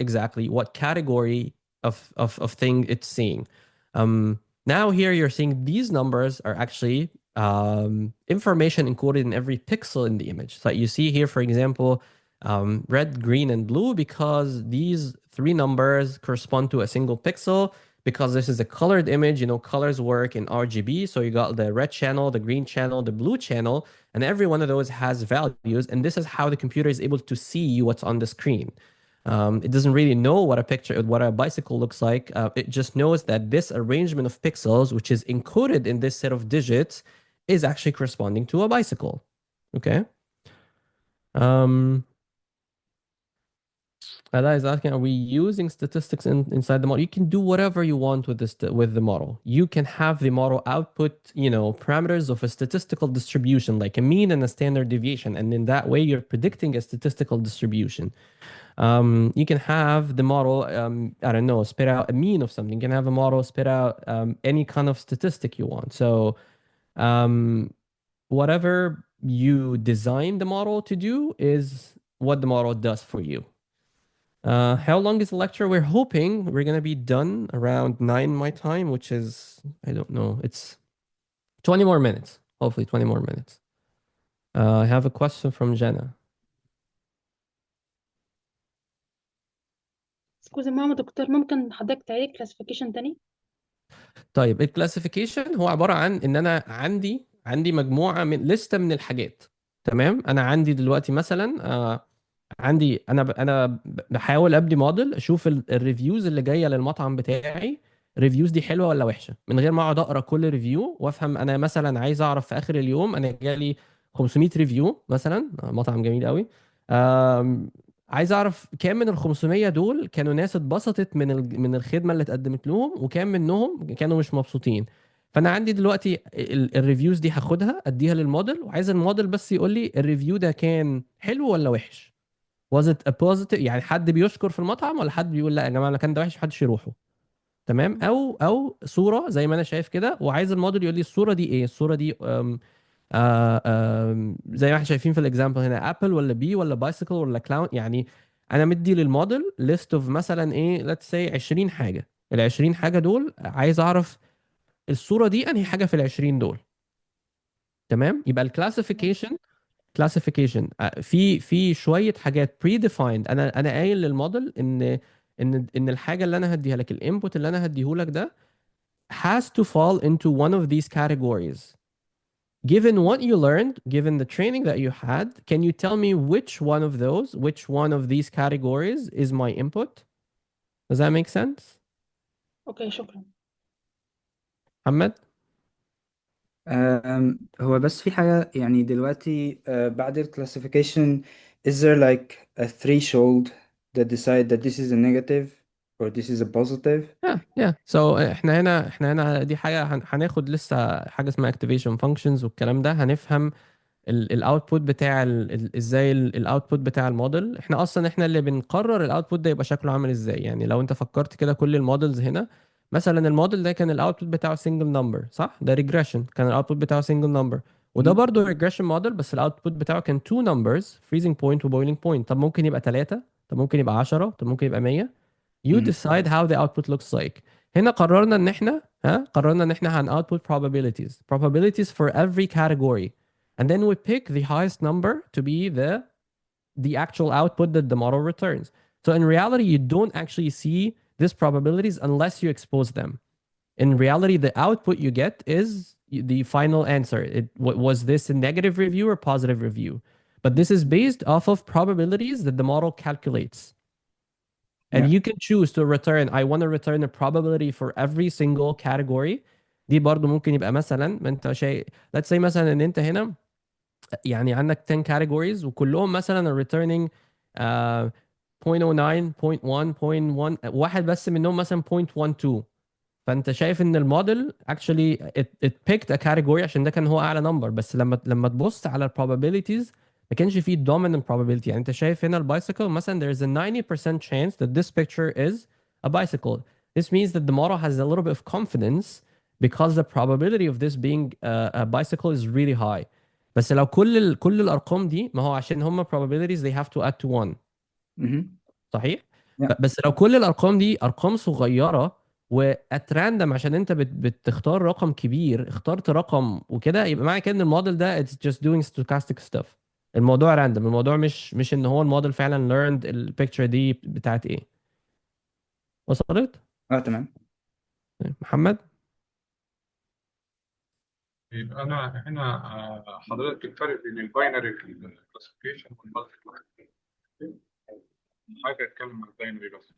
category of thing it's seeing. Now here you're seeing these numbers are actually information encoded in every pixel in the image. So you see here, for example, red, green, and blue, because these three numbers correspond to a single pixel. Because this is a colored image, colors work in RGB. So you got the red channel, the green channel, the blue channel, and every one of those has values. And this is how the computer is able to see what's on the screen. It doesn't really know what a bicycle looks like. It just knows that this arrangement of pixels, which is encoded in this set of digits, is actually corresponding to a bicycle. Okay. Ella is asking, are we using statistics inside the model? You can do whatever you want with the model. You can have the model output, parameters of a statistical distribution, like a mean and a standard deviation. And in that way, you're predicting a statistical distribution. You can have the model, I don't know, spit out a mean of something. You can have a model spit out any kind of statistic you want. So whatever you design the model to do is what the model does for you. How long is the lecture? We're hoping we're going to be done around 9 my time, which is, I don't know, it's 20 more minutes. Hopefully 20 more minutes. I have a question from Jenna. سكوزي ماما دكتور ممكن حضرتك تعيد كلاسيفيكيشن تاني؟ طيب الكلاسيفيكيشن هو عبارة عن ان انا عندي مجموعة من لستة من الحاجات. تمام. انا عندي دلوقتي مثلا انا بحاول ابني موديل اشوف الريفيوز اللي جايه للمطعم بتاعي. الريفيوز دي حلوه ولا وحشه، من غير ما اقعد اقرا كل ريفيو وافهم. انا مثلا عايز اعرف في اخر اليوم انا جالي 500 ريفيو مثلا، مطعم جميل قوي. عايز اعرف كام من ال 500 دول كانوا ناس اتبسطت من الخدمه اللي اتقدمت لهم، وكام منهم كانوا مش مبسوطين. فانا عندي دلوقتي الريفيوز دي هاخدها اديها للموديل، وعايز الموديل بس يقول لي الريفيو ده كان حلو ولا وحش. was it a positive، يعني حد بيشكر في المطعم ولا حد بيقول لا يا جماعه المكان ده وحش محدش يروحوا. تمام. او صوره زي ما انا شايف كده، وعايز الموديل يقول لي الصوره دي ايه. الصوره دي زي ما احنا شايفين في الاكزامبل هنا، ابل ولا بي ولا بايسيكل ولا كلاون. يعني انا مدي للموديل ليست اوف مثلا ايه، ليتس سي 20 حاجه. ال 20 حاجه دول عايز اعرف الصوره دي انهي حاجه في ال 20 دول. تمام. يبقى الكلاسيفيكيشن في شويه حاجات بري ديفايند. انا قايل للموديل ان ان الحاجه اللي انا هديها لك، الانبوت اللي انا هديه لك ده has to fall into one of these categories. Given what you learned, given the training that you had, can you tell me which one of these categories is my input? Does that make sense? اوكي شكرا. محمد؟ هو بس في حاجة يعني دلوقتي بعد ال classification is there like a threshold that decide that this is a negative or this is a positive? Yeah. So احنا هنا دي حاجة هناخد لسه حاجة اسمها activation functions والكلام ده، هنفهم الاوتبوت بتاع ازاي الاوتبوت بتاع الموديل. احنا اللي بنقرر الاوتبوت ده يبقى شكله عامل ازاي. يعني لو انت فكرت كده كل المودلز هنا، مثلا الموديل ده كان الاوتبوت بتاعه سنجل نمبر، صح؟ ده ريجريشن، كان الاوتبوت بتاعه سنجل نمبر. وده برضه ريجريشن موديل، بس الاوتبوت بتاعه كان تو نمبرز، فريزنج بوينت وبويلينج بوينت. طب ممكن يبقى 3، طب ممكن يبقى 10، طب ممكن يبقى 100. You decide how the output looks like. هنا قررنا ان احنا هن output probabilities for every category. And then we pick the highest number to be the actual output that the model returns. So in reality, you don't actually see these probabilities unless you expose them. In reality, the output you get is the final answer. Was this a negative review or positive review? But this is based off of probabilities that the model calculates. And Yeah. you can choose to return, I want to return a probability for every single category. دي برضو ممكن يبقى مثلا، ما انت شيء let's say مثلا ان انت هنا يعني عندك 10 categories وكلهم مثلا returning 0.09 0.1 0.1، واحد بس منهم مثلا 0.12. فانت شايف ان الموديل actually it picked a category عشان ده كان هو اعلى نمبر. بس لما تبص على ال probabilities ما كانش فيه dominant probability. يعني انت شايف هنا البايسيكل مثلا there is a 90% chance that this picture is a bicycle. This means that the model has a little bit of confidence because the probability of this being a bicycle is really high. بس لو كل الارقام دي، ما هو عشان هم probabilities they have to add to 1. صحيح؟ Yeah. بس لو كل الارقام دي ارقام صغيره وات راندم، عشان انت بتختار رقم كبير، اخترت رقم وكده، يبقى معنى كده ان الموديل ده it's just doing stochastic stuff. الموضوع راندم، الموضوع مش ان هو الموديل فعلا learned البيكتشر دي بتاعت ايه. وصلت؟ تمام. محمد؟ يبقى انا هنا حضرتك الفرق بين الباينري كلاسيفيكيشن والمالتي كلاسيفيكيشن، حاجه اتكلم عن الباينري بس.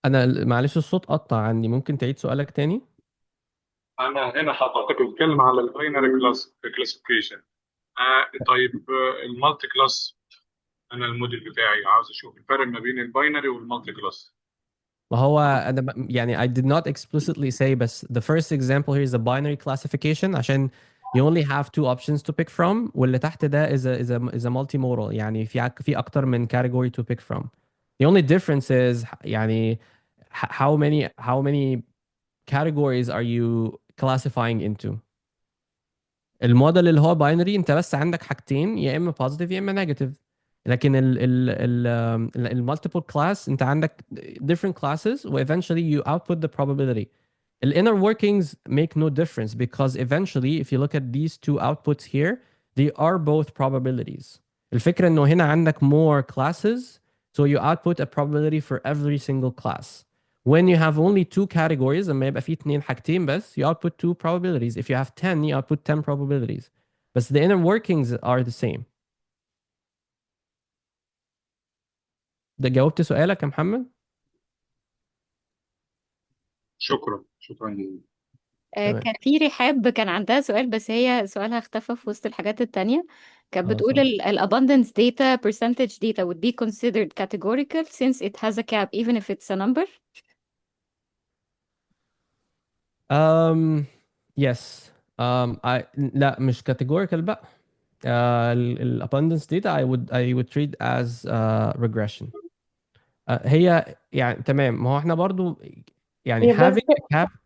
انا معلش الصوت قطع عندي، ممكن تعيد سؤالك تاني؟ انا هنا حضرتك بتتكلم على الباينري كلاسيفيكيشن. طيب المالتي كلاس، انا الموديل بتاعي عاوز اشوف الفرق ما بين الباينري والمالتي كلاس. ما هو انا يعني I did not explicitly say، بس the first example here is a binary classification عشان you only have two options to pick from، واللي تحت ده is a multimodal، يعني في اكتر من category to pick from. The only difference is يعني how many categories are you classifying into. الموديل اللي هو باينري انت بس عندك حاجتين، يا اما positive يا اما negative. لكن المالتيبل كلاس انت عندك different classes و eventually you output the probability. The inner workings make no difference because eventually if you look at these two outputs here they are both probabilities. الفكرة انه هنا عندك more classes so you output a probability for every single class. When you have only two categories لما يبقى في اتنين حاجتين بس you output two probabilities. If you have 10 you output 10 probabilities. بس the inner workings are the same. ده جاوبت سؤالك يا محمد؟ شكرا جزيلا. تمام. كان في رحاب كان عندها سؤال بس هي سؤالها اختفى في وسط الحاجات التانية. كانت بتقول صح. ال abundance data percentage data would be considered categorical since it has a cap even if it's a number. Yes. لا مش categorical بقى. Abundance data I would treat as regression. هي يعني تمام. ما هو احنا برضو يعني هي بس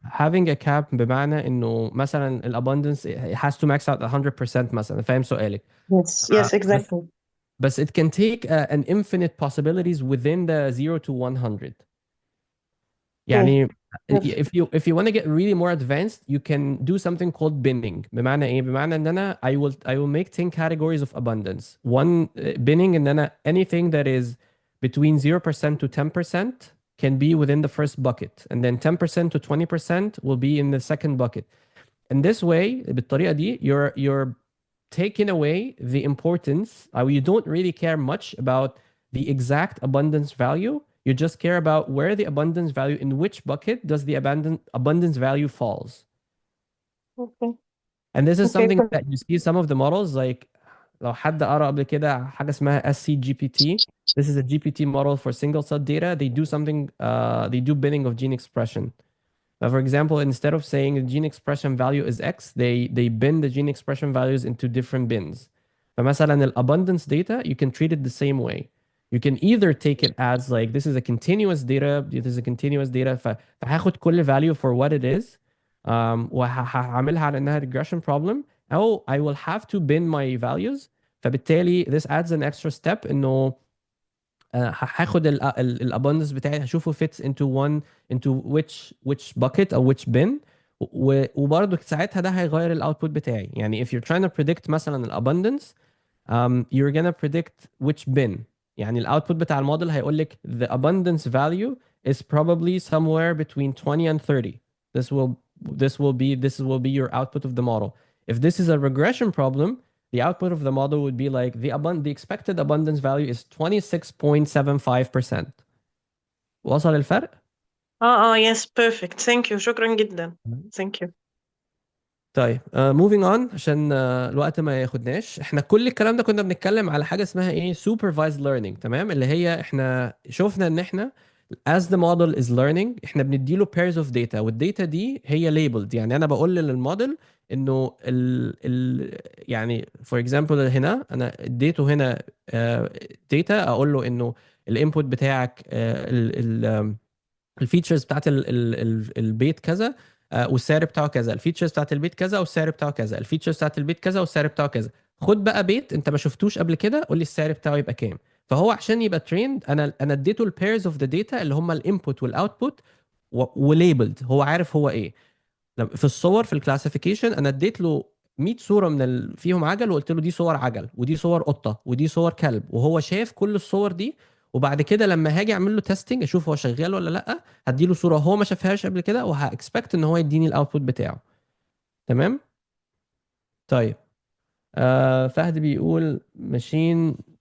having a cap بمعنى انه مثلا abundance it has to max out 100% مثلا. فاهم سؤالك؟ Yes, exactly. بس it can take an infinite possibilities within the 0 to 100. يعني Yes. if you want to get really more advanced you can do something called binning. بمعنى ايه؟ بمعنى ان انا I will make 10 categories of abundance. One binning ان انا anything that is between 0% to 10% can be within the first bucket, and then 10% to 20% will be in the second bucket. And this way, بالطريقة دي, you're taking away the importance, or you don't really care much about the exact abundance value. You just care about where the abundance value, in which bucket does the abundance value falls. Okay. And this is Okay, something perfect. that you see some of the models, like لو حد قرأ قبل كده حاجة اسمها SCGPT. This is a GPT model for single cell data. They do something, they do binning of gene expression. For example, instead of saying the gene expression value is X, they bin the gene expression values into different bins. فمثلا الabundance data, you can treat it the same way. You can either take it as like this is a continuous data, this is a continuous data, فهاخد كل value for what it is, وهعملها على انها regression problem, أو I will have to bin my values. فبالتالي this adds an extra step انه هاخد الابundance بتاعي هشوفه fits into which bucket او which bin، وبرضه ساعتها ده هيغير الاوتبوت بتاعي. يعني if you're trying to predict مثلا الابundance, you're gonna predict which bin. يعني الاوتبوت بتاع الموديل هيقول لك the abundance value is probably somewhere between 20 and 30. This will be your output of the model. If this is a regression problem, the output of the model would be like the expected abundance value is 26.75%. وصل الفرق؟ yes, perfect. Thank you. شكرا جدا. Thank you. طيب moving on عشان الوقت ما ياخدناش. احنا كل الكلام ده كنا بنتكلم على حاجة اسمها ايه supervised learning، تمام؟ اللي هي احنا شفنا ان احنا as the model is learning احنا بنديله pairs of data، والداتا دي هي labeled. يعني انا بقول للموديل انه يعني for example هنا انا اديته هنا data، اقول له انه الانبوت بتاعك الفيتشرز بتاعت البيت كذا، والسعر بتاعه كذا، الفيتشرز بتاعت البيت كذا والسعر بتاعه كذا، الفيتشرز بتاعت البيت كذا والسعر بتاعه كذا. خد بقى بيت انت ما شفتوش قبل كده، قول لي السعر بتاعه يبقى كام. فهو عشان يبقى تريند انا اديته البيرز اوف ذا داتا اللي هم الانبوت والاوتبوت وليبلد، هو عارف هو ايه. في الصور في الكلاسيفيكيشن انا اديت له 100 صوره فيهم عجل، وقلت له دي صور عجل ودي صور قطه ودي صور كلب، وهو شاف كل الصور دي. وبعد كده لما هاجي اعمل له تيستنج اشوف هو شغال ولا لا، هدي له صوره هو ما شافهاش قبل كده، وهاكسبكت ان هو يديني الاوتبوت بتاعه. تمام. طيب فهد بيقول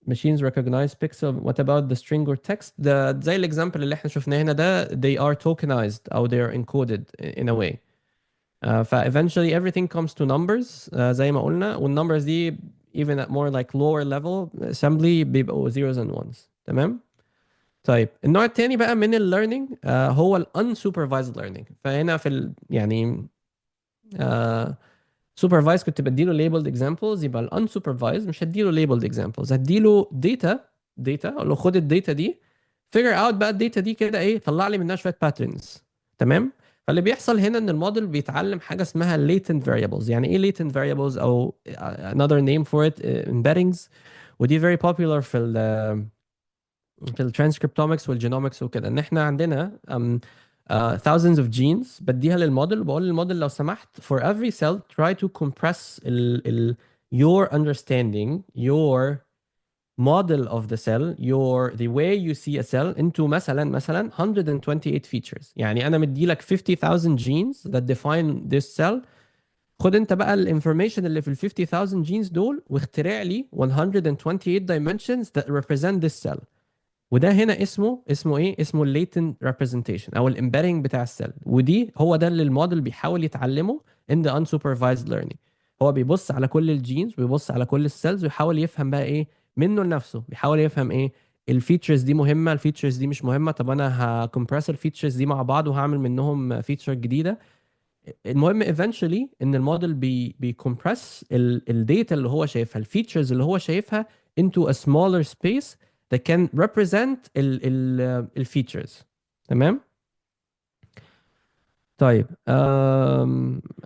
machines recognize pixel. What about the string or text؟ ده زي الاكزامبل اللي احنا شفناه هنا ده، they are tokenized او they are encoded in a way. eventually everything comes to numbers زي ما قلنا، والnumbers دي even at more like lower level assembly بيبقوا zeros and ones. تمام. طيب النوع التاني بقى من learning هو unsupervised learning. فهنا في يعني supervised كنت بديله labeled examples، يبقى unsupervised مش هديله labeled examples، هديله data اقول له خد الداتا دي figure out بقى الداتا دي كده ايه، طلع لي منها شويه patterns. تمام. فاللي بيحصل هنا ان الموديل بيتعلم حاجه اسمها latent variables. يعني ايه latent variables او another name for it embeddings، ودي very popular في الترانسكريبتومكس والجينومكس وكده. ان احنا عندنا thousands of genes بديها للموديل، وبقول للموديل لو سمحت for every cell try to compress your understanding, your model of the cell, the way you see a cell into مثلا 128 features. يعني انا مدي لك 50,000 genes that define this cell. خد انت بقى الانفورميشن اللي في ال 50,000 genes دول واخترع لي 128 dimensions that represent this cell. وده هنا اسمه ايه؟ اسمه latent representation او الامبيدنج بتاع السيل. ودي هو ده اللي الموديل بيحاول يتعلمه in the unsupervised learning. هو بيبص على كل الجينز ويبص على كل السيلز ويحاول يفهم بقى ايه منه لنفسه، بيحاول يفهم ايه الفيتشرز دي مهمه، الفيتشرز دي مش مهمه، طب انا هكمبرس الفيتشرز دي مع بعض وهعمل منهم فيتشر جديده. المهم eventually ان الموديل بيكمبرس الداتا اللي هو شايفها، الفيتشرز اللي هو شايفها into a smaller space that can represent ال features. تمام. طيب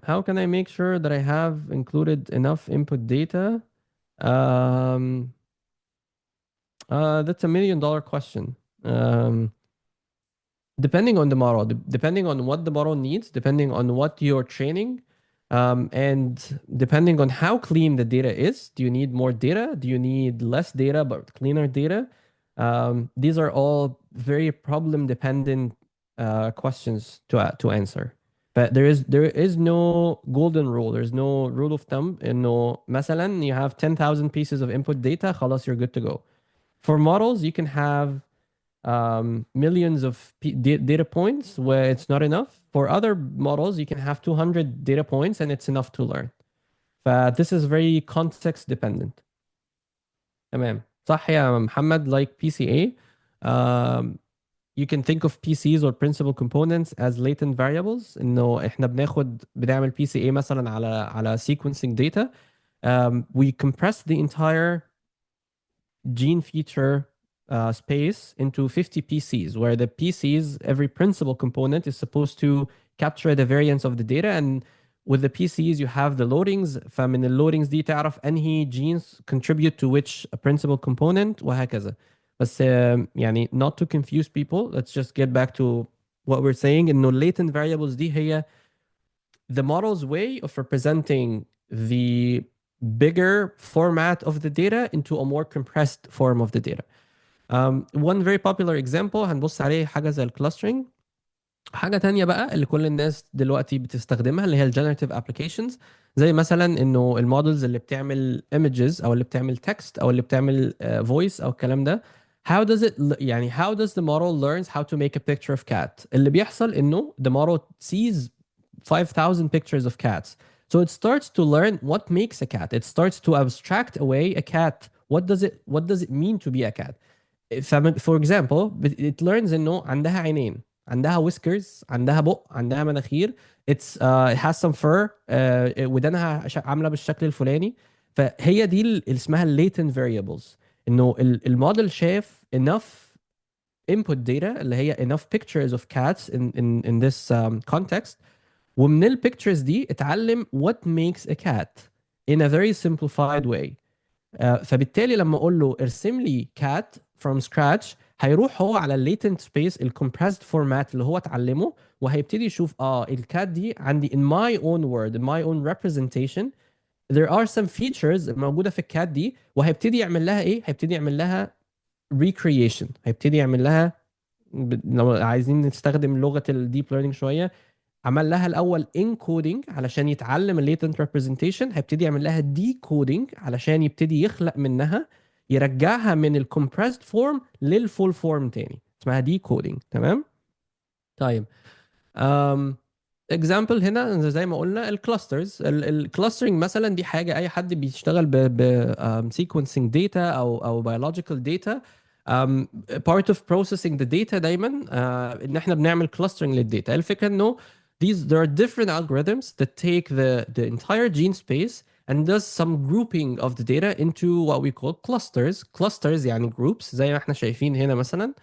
how can I make sure that I have included enough input data? That's $1 million question. Depending on the model, depending on what the model needs, depending on what you're training, and depending on how clean the data is. Do you need more data? Do you need less data but cleaner data? These are all very problem dependent questions to answer. But there is no golden rule. There's no rule of thumb. إنه مثلا you have 10,000 pieces of input data, خلاص you're good to go. For models, you can have millions of data points where it's not enough. For other models, you can have 200 data points and it's enough to learn. But this is very context dependent. تمام صح يا محمد. Like PCA, you can think of PCs or principal components as latent variables. انه احنا بنعمل PCA مثلا على sequencing data. We compress the entire gene feature space into 50 PCs, where the PCs, every principal component is supposed to capture the variance of the data. And with the PCs, you have the loadings. فمن اللودings دي تعرف أنهي genes contribute to which principal component وهكذا. بس يعني not to confuse people, let's just get back to what we're saying. إنه latent variables دي هي the model's way of representing the bigger format of the data into a more compressed form of the data. One very popular example هنبص عليه حاجة زي الكلاسترنج. حاجة تانية بقى اللي كل الناس دلوقتي بتستخدمها اللي هي الجنراتيف ابلكيشنز، زي مثلا انه المودلز اللي بتعمل images او اللي بتعمل text او اللي بتعمل voice او الكلام ده. How does it يعني how does the model learns how to make a picture of cat؟ اللي بيحصل انه the model sees 5,000 pictures of cats. So it starts to learn what makes a cat. It starts to abstract away a cat. What does it mean to be a cat? For example, it learns انه عندها عينين، عندها whiskers، عندها بق، عندها مناخير. It has some fur. ودانها عامله بالشكل الفلاني. فهي دي اللي اسمها latent variables. انه الموديل شاف enough input data اللي هي enough pictures of cats in this context. ومن البيكتشرز دي اتعلم what makes a cat in a very simplified way. فبالتالي لما اقول له ارسم لي cat from scratch، هيروح هو على الليتنت سبيس الكمبرسد فورمات اللي هو اتعلمه، وهيبتدي يشوف الكات دي عندي in my own word in my own representation there are some features موجوده في الكات دي، وهيبتدي يعمل لها ايه؟ هيبتدي يعمل لها recreation. هيبتدي يعمل لها لو عايزين نستخدم لغه الديب ليرنينج شويه، عمل لها الاول encoding علشان يتعلم الليتنت representation، هيبتدي يعمل لها decoding علشان يبتدي يخلق منها، يرجعها من الكمبرسد فورم للفول فورم تاني، اسمها decoding. تمام. طيب example هنا زي ما قلنا الكلاسترز. الكلاسترنج مثلا دي حاجه اي حد بيشتغل ب sequencing data او biological data. Part of processing the data دايما ان احنا بنعمل clustering للداتا. الفكره انه there are different algorithms that take the entire gene space and does some grouping of the data into what we call clusters. Clusters يعني groups زي ما احنا شايفين هنا مثلا.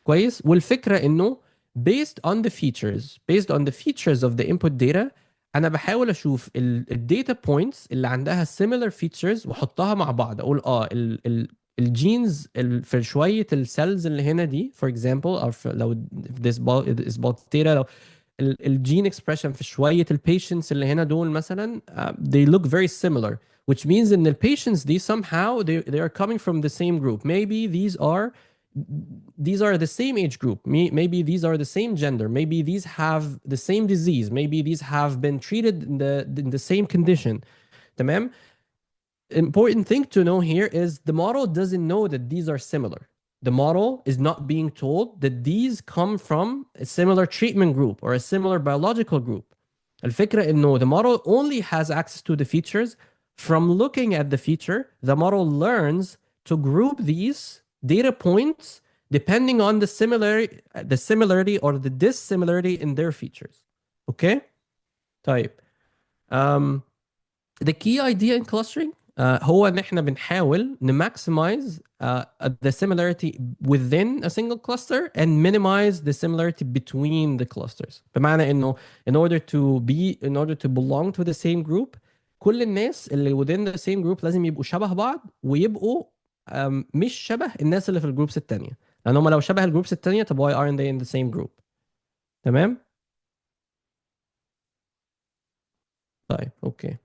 كويس. والفكره انه based on the features of the input data انا بحاول اشوف الداتا بوينتس اللي عندها similar features واحطها مع بعض. اقول الجينز في شويه السيلز اللي هنا دي for example، او لو this is bulk data، لو الجين اكسبريشن في شويه البيشنتس اللي هنا دول مثلا they look very similar, which means ان البيشنتس دي somehow they are coming from the same group. Maybe these are the same age group. Maybe these are the same gender. Maybe these have the same disease. Maybe these have been treated in the same condition. تمام. Important thing to know here is the model doesn't know that these are similar. The model is not being told that these come from a similar treatment group or a similar biological group. الفكرة إنه the model only has access to the features. From looking at the feature, the model learns to group these data points depending on the similarity or the dissimilarity in their features. Okay? طيب. The key idea in clustering هو ان احنا بنحاول نماكسمايز the similarity within a single cluster and minimize the similarity between the clusters. بمعنى انه in order to belong to the same group، كل الناس اللي within the same group لازم يبقوا شبه بعض، ويبقوا مش شبه الناس اللي في الجروبس التانية، لان هم لو شبه الجروبس التانية طب why aren't they in the same group؟ تمام؟ طيب اوكي.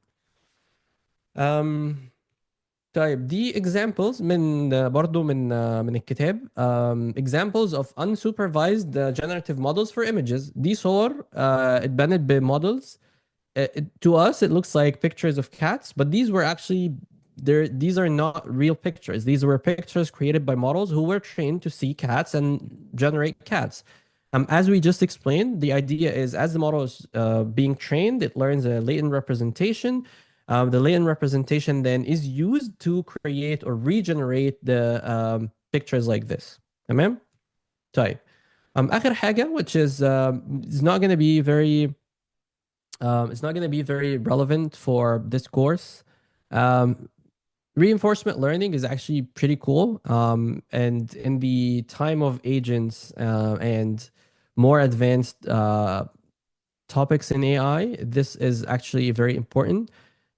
طيب دي examples من برضو من الكتاب examples of unsupervised generative models for images. دي صور اتبنت بمودلز. To us it looks like pictures of cats, but these were actually these are not real pictures. These were pictures created by models who were trained to see cats and generate cats. As we just explained, the idea is as the model is being trained, it learns a latent representation. The latent representation then is used to create or regenerate the pictures like this. تمام؟ طيب. آخر حاجة, which is not going to be very it's not going to be very relevant for this course. Reinforcement learning is actually pretty cool. And in the time of agents and more advanced topics in AI, this is actually very important.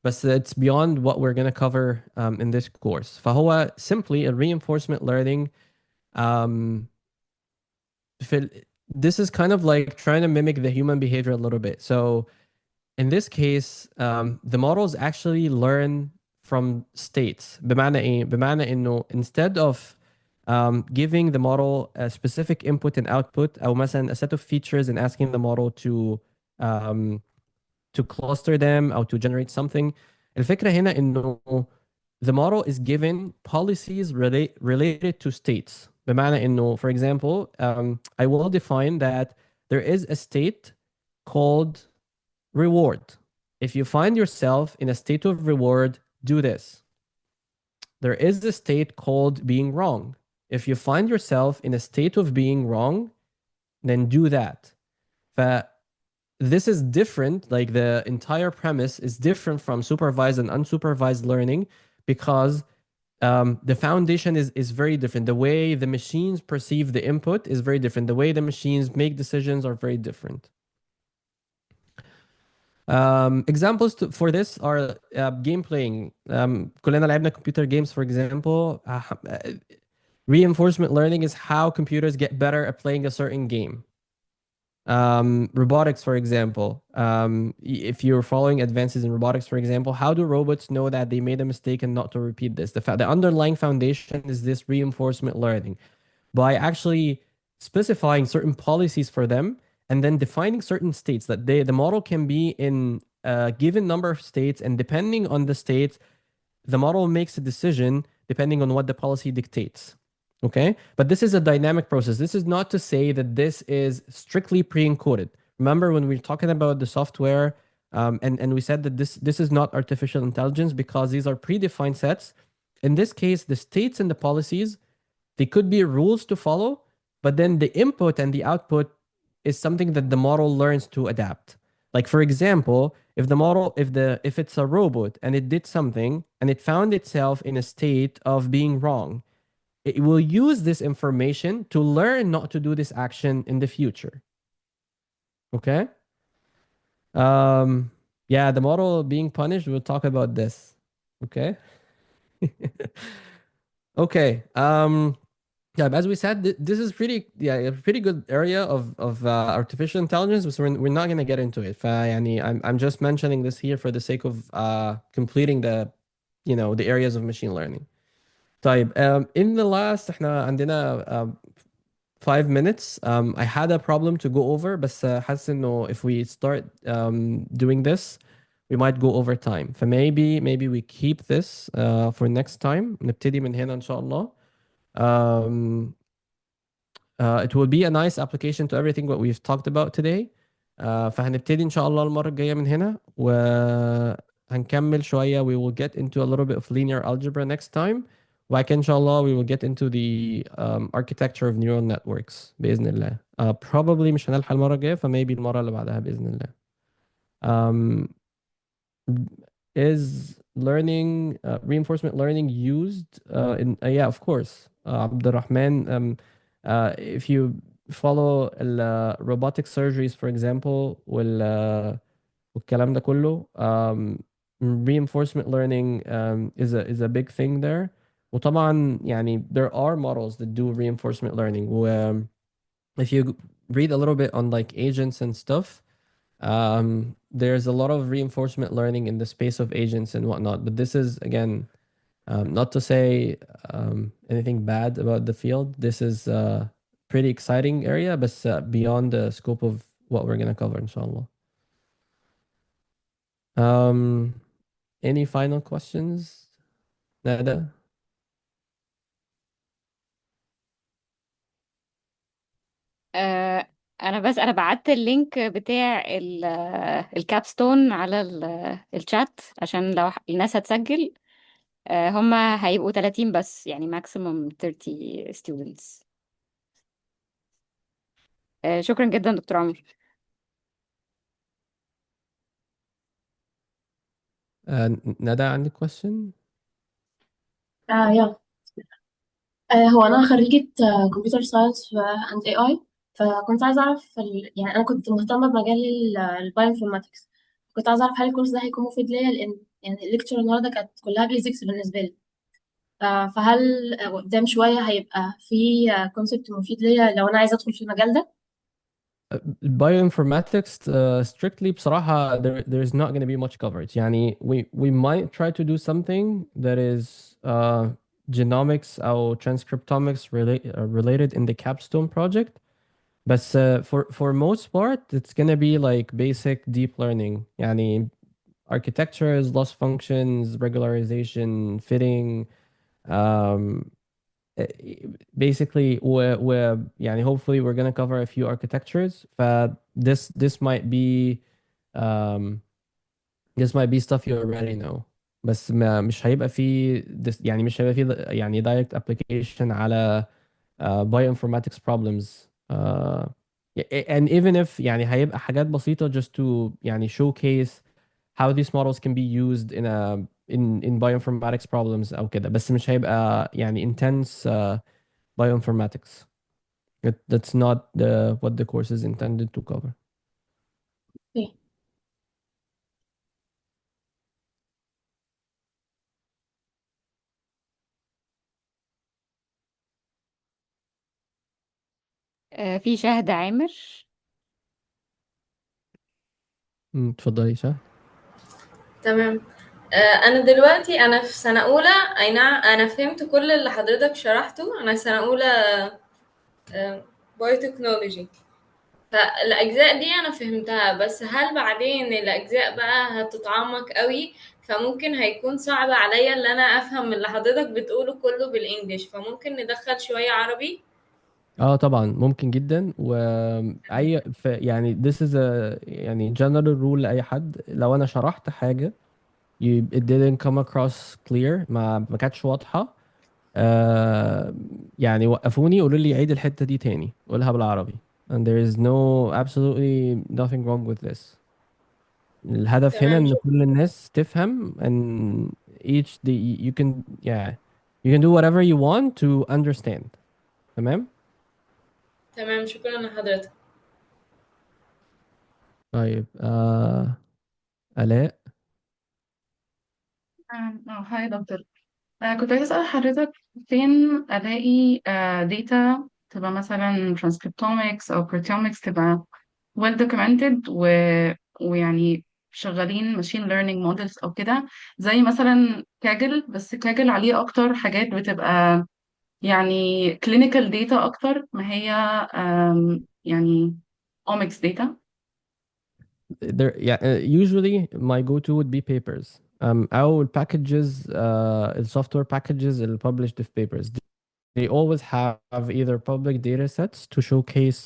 But it's beyond what we're going to cover in this course. فهو simply a reinforcement learning. This is kind of like trying to mimic the human behavior a little bit. So in this case, the models actually learn from states. بمعنى إيه؟ بمعنى إنه instead of giving the model a specific input and output, أو مثلا a set of features and asking the model to cluster them or to generate something. الفكرة هنا إنه the model is given policies related to states. بمعنى إنه, for example, I will define that there is a state called reward. If you find yourself in a state of reward, do this. There is a state called being wrong. If you find yourself in a state of being wrong, then do that. This is different, like the entire premise is different from supervised and unsupervised learning because the foundation is very different. The way the machines perceive the input is very different. The way the machines make decisions are very different. Examples for this are game playing. كلنا لعبنا computer games, for example. Reinforcement learning is how computers get better at playing a certain game. Robotics, for example. If you're following advances in robotics, for example, how do robots know that they made a mistake and not to repeat this? The underlying foundation is this reinforcement learning. By actually specifying certain policies for them and then defining certain states that the model can be in a given number of states, and depending on the states, the model makes a decision depending on what the policy dictates. Okay, but this is a dynamic process. This is not to say that this is strictly pre-encoded. Remember when we were talking about the software, and we said that this is not artificial intelligence because these are predefined sets. In this case, the states and the policies, they could be rules to follow, but then the input and the output is something that the model learns to adapt. Like for example, if it's a robot and it did something and it found itself in a state of being wrong, it will use this information to learn not to do this action in the future. Okay? Yeah, the model being punished, we'll talk about this. Okay? Okay. Yeah, as we said, this is a pretty good area of artificial intelligence, so we're not going to get into it. I'm just mentioning this here for the sake of completing the areas of machine learning. طيب, in the last احنا عندنا 5 minutes. I had a problem to go over, بس حاسس انه if we start doing this, we might go over time. Maybe we keep this for next time. نبتدي من هنا إن شاء الله. It will be a nice application to everything what we've talked about today. فهنبتدي إن شاء الله المرة الجاية من هنا وهنكمل شوية. We will get into a little bit of linear algebra next time. وبعد كده إن شاء الله we will get into the architecture of neural networks بإذن الله. Probably مش هنلحق المرة الجاية, فmaybe المرة اللي بعدها بإذن الله. Is learning reinforcement learning used yeah, of course. Abdurrahman, if you follow robotic surgeries, for example, والكلام ده كله, reinforcement learning is a big thing there. وطبعا يعني there are models that do reinforcement learning. If you read a little bit on like agents and stuff, there's a lot of reinforcement learning in the space of agents and whatnot. But this is, again, Not to say anything bad about the field. This is a pretty exciting area, but beyond the scope of what we're gonna cover, inshallah. Any final questions, Nada? انا بعت اللينك بتاع الكابستون على الشات عشان لو الناس هتسجل. هما هيبقوا 30 بس، يعني maximum 30 students. شكرا جدا دكتور عمر. Nada, عندك question؟ يلا. هو أنا خريجة كمبيوتر ساينس أند اي اي. فكنت عايزة أعرف يعني أنا كنت مهتمة بمجال البايوانفورماتكس. كنت عايزة أعرف هل الكورس ده هيكون مفيد ليا، لأن يعني الليكتشر النهاردة كانت كلها بيزكس بالنسبة لي. فهل قدام شوية هيبقى في كونسبت مفيد ليا لو أنا عايزة أدخل في المجال ده؟ Bioinformatics strictly بصراحة there's not going to be much coverage. يعني we might try to do something that is genomics or transcriptomics related in the capstone project. But for most part, it's going to be like basic deep learning. يعني architectures, loss functions, regularization, fitting, um, basically يعني hopefully we're gonna cover a few architectures. This might be um, this might be stuff you already know. بس مش هيبقى فيه يعني مش هيبقى فيه يعني direct application على bioinformatics problems. And even if يعني هيبقى حاجات بسيطة just to يعني showcase how these models can be used in bioinformatics problems أو كده، بس مش هيبقى يعني intense bioinformatics. That's not what the course is intended to cover. Okay. في شهد عامر. اتفضلي شا. تمام. انا دلوقتي انا في سنة اولى. اي نعم انا فهمت كل اللي حضرتك شرحته. انا سنة اولى بايوتكنولوجي، فالاجزاء دي انا فهمتها. بس هل بعدين الاجزاء بقى هتتعمق قوي، فممكن هيكون صعب عليا اللي انا افهم اللي حضرتك بتقوله كله بالانجلش، فممكن ندخل شوية عربي؟ طبعا ممكن جدا. واي يعني this is a يعني general rule لاي حد. لو انا شرحت حاجه it didn't come across clear، ما كانتش واضحه، يعني وقفوني قولوا لي عيد الحته دي تاني قولها بالعربي. and there is no absolutely nothing wrong with this. الهدف هنا تمام. ان كل الناس تفهم and each you can yeah you can do whatever you want to understand. تمام. تمام، شكرا لحضرتك. طيب آلاء. هاي دكتور. كنت عايزة أسأل حضرتك فين ألاقي داتا تبقى مثلا transcriptomics أو proteomics تبقى well documented ويعني شغالين machine learning models أو كده، زي مثلا كاجل. بس كاجل عليه أكتر حاجات بتبقى يعني clinical data أكتر ما هي يعني omics data. There yeah usually my go-to would be papers. أو packages software packages published of papers. They always have either public data sets to showcase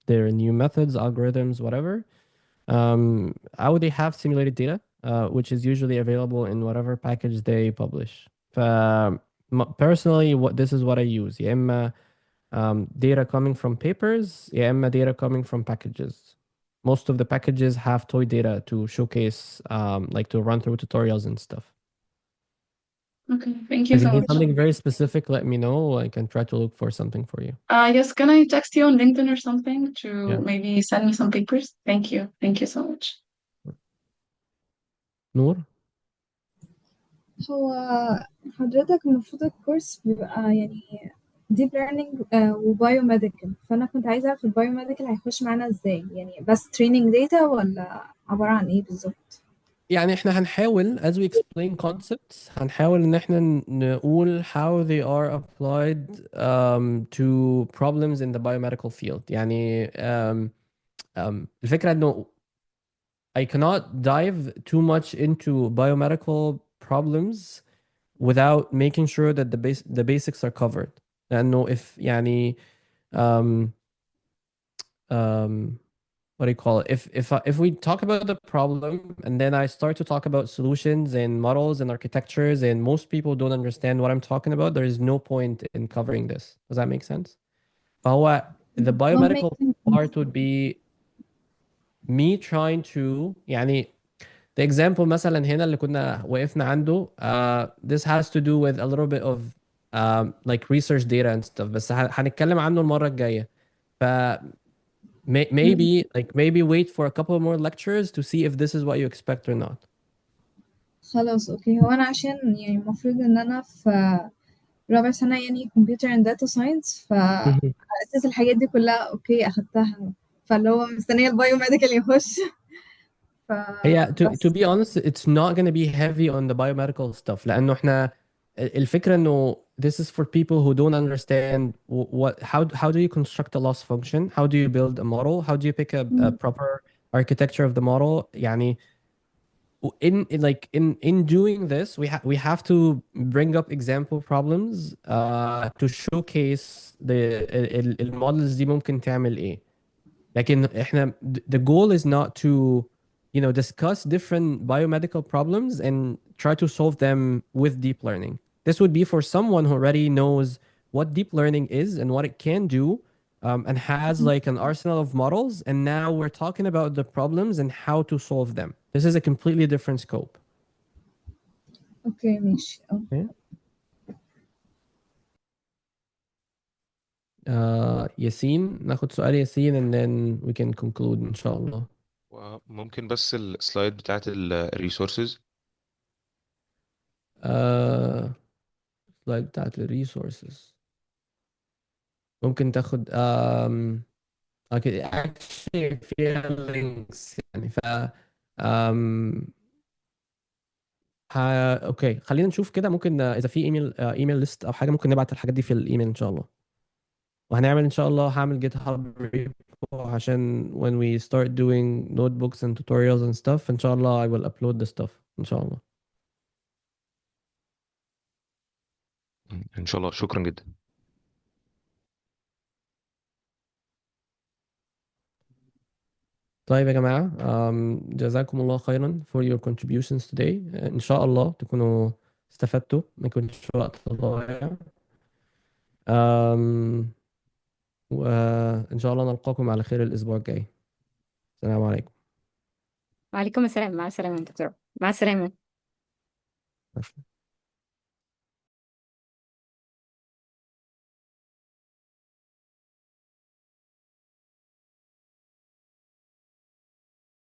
their new methods, algorithms, whatever. Or they have simulated data, which is usually available in whatever package they publish. Personally, this is what I use. يا إما data coming from papers, يا إما data coming from packages. Most of the packages have toy data to showcase, like to run through tutorials and stuff. Okay, thank you If you so need much. something very specific, let me know. I can try to look for something for you. Yes, can I text you on LinkedIn or something to Yeah. maybe send me some papers? Thank you. Thank you so much. نور. هو حضرتك المفروض الكورس بيبقى يعني deep learning وبايوميديكال، فأنا كنت عايزة أعرف البايوميديكال هيخش معانا ازاي، يعني بس training data ولا عبارة عن ايه بالظبط؟ يعني احنا هنحاول as we explain concepts هنحاول ان احنا نقول how they are applied to problems in the biomedical field. يعني الفكرة انه I cannot dive too much into biomedical problems without making sure that the basics are covered. لأنه if يعني um, what do you call it? If we talk about the problem and then I start to talk about solutions and models and architectures and most people don't understand what I'm talking about, there is no point in covering this. Does that make sense? فهو the Not biomedical making part would be me trying to يعني the example مثلا هنا اللي كنا وقفنا عنده this has to do with a little bit of like research data and stuff بس هنتكلم عنه المرة الجاية ف maybe wait for a couple more lectures to see if this is what you expect or not. خلاص اوكي. هو انا عشان يعني المفروض ان انا في رابع سنة يعني كمبيوتر اند داتا ساينس، فأساس الحاجات دي كلها اوكي اخدتها، فاللي هو مستنية البايو ميديكال يخش. هي to بس be honest it's not going to be heavy on the biomedical stuff لأنه احنا الفكرة انه this is for people who don't understand how do you construct a loss function, how do you build a model, how do you pick a proper architecture of the model. يعني in doing this we have to bring up example problems to showcase المودلز دي ممكن تعمل ايه. لكن احنا the goal is not to discuss different biomedical problems and try to solve them with deep learning. This would be for someone who already knows what deep learning is and what it can do, and has like an arsenal of models, and now we're talking about the problems and how to solve them. This is a completely different scope. اوكي ماشي. Okay. ياسين، ناخد سؤال ياسين and then we can conclude إن شاء الله. وممكن بس السلايد بتاعت الريسورسز. سلايد بتاعت الريسورسز ممكن تاخد اوكي actually فيها links يعني ف اوكي خلينا نشوف كده ممكن اذا في ايميل ليست او حاجه ممكن نبعت الحاجات دي في الايميل ان شاء الله. وهنعمل ان شاء الله هعمل جيت هاب ريبو عشان when we start doing notebooks and tutorials and stuff ان شاء الله I will upload the stuff ان شاء الله. ان شاء الله. شكرا جدا. طيب يا جماعة جزاكم الله خيرا for your contributions today. إن شاء الله تكونوا استفدتوا، ما يكونش وقت ضايع. وإن شاء الله نلقاكم على خير الأسبوع الجاي. السلام عليكم. وعليكم السلام. مع السلامة يا دكتور. مع السلامة.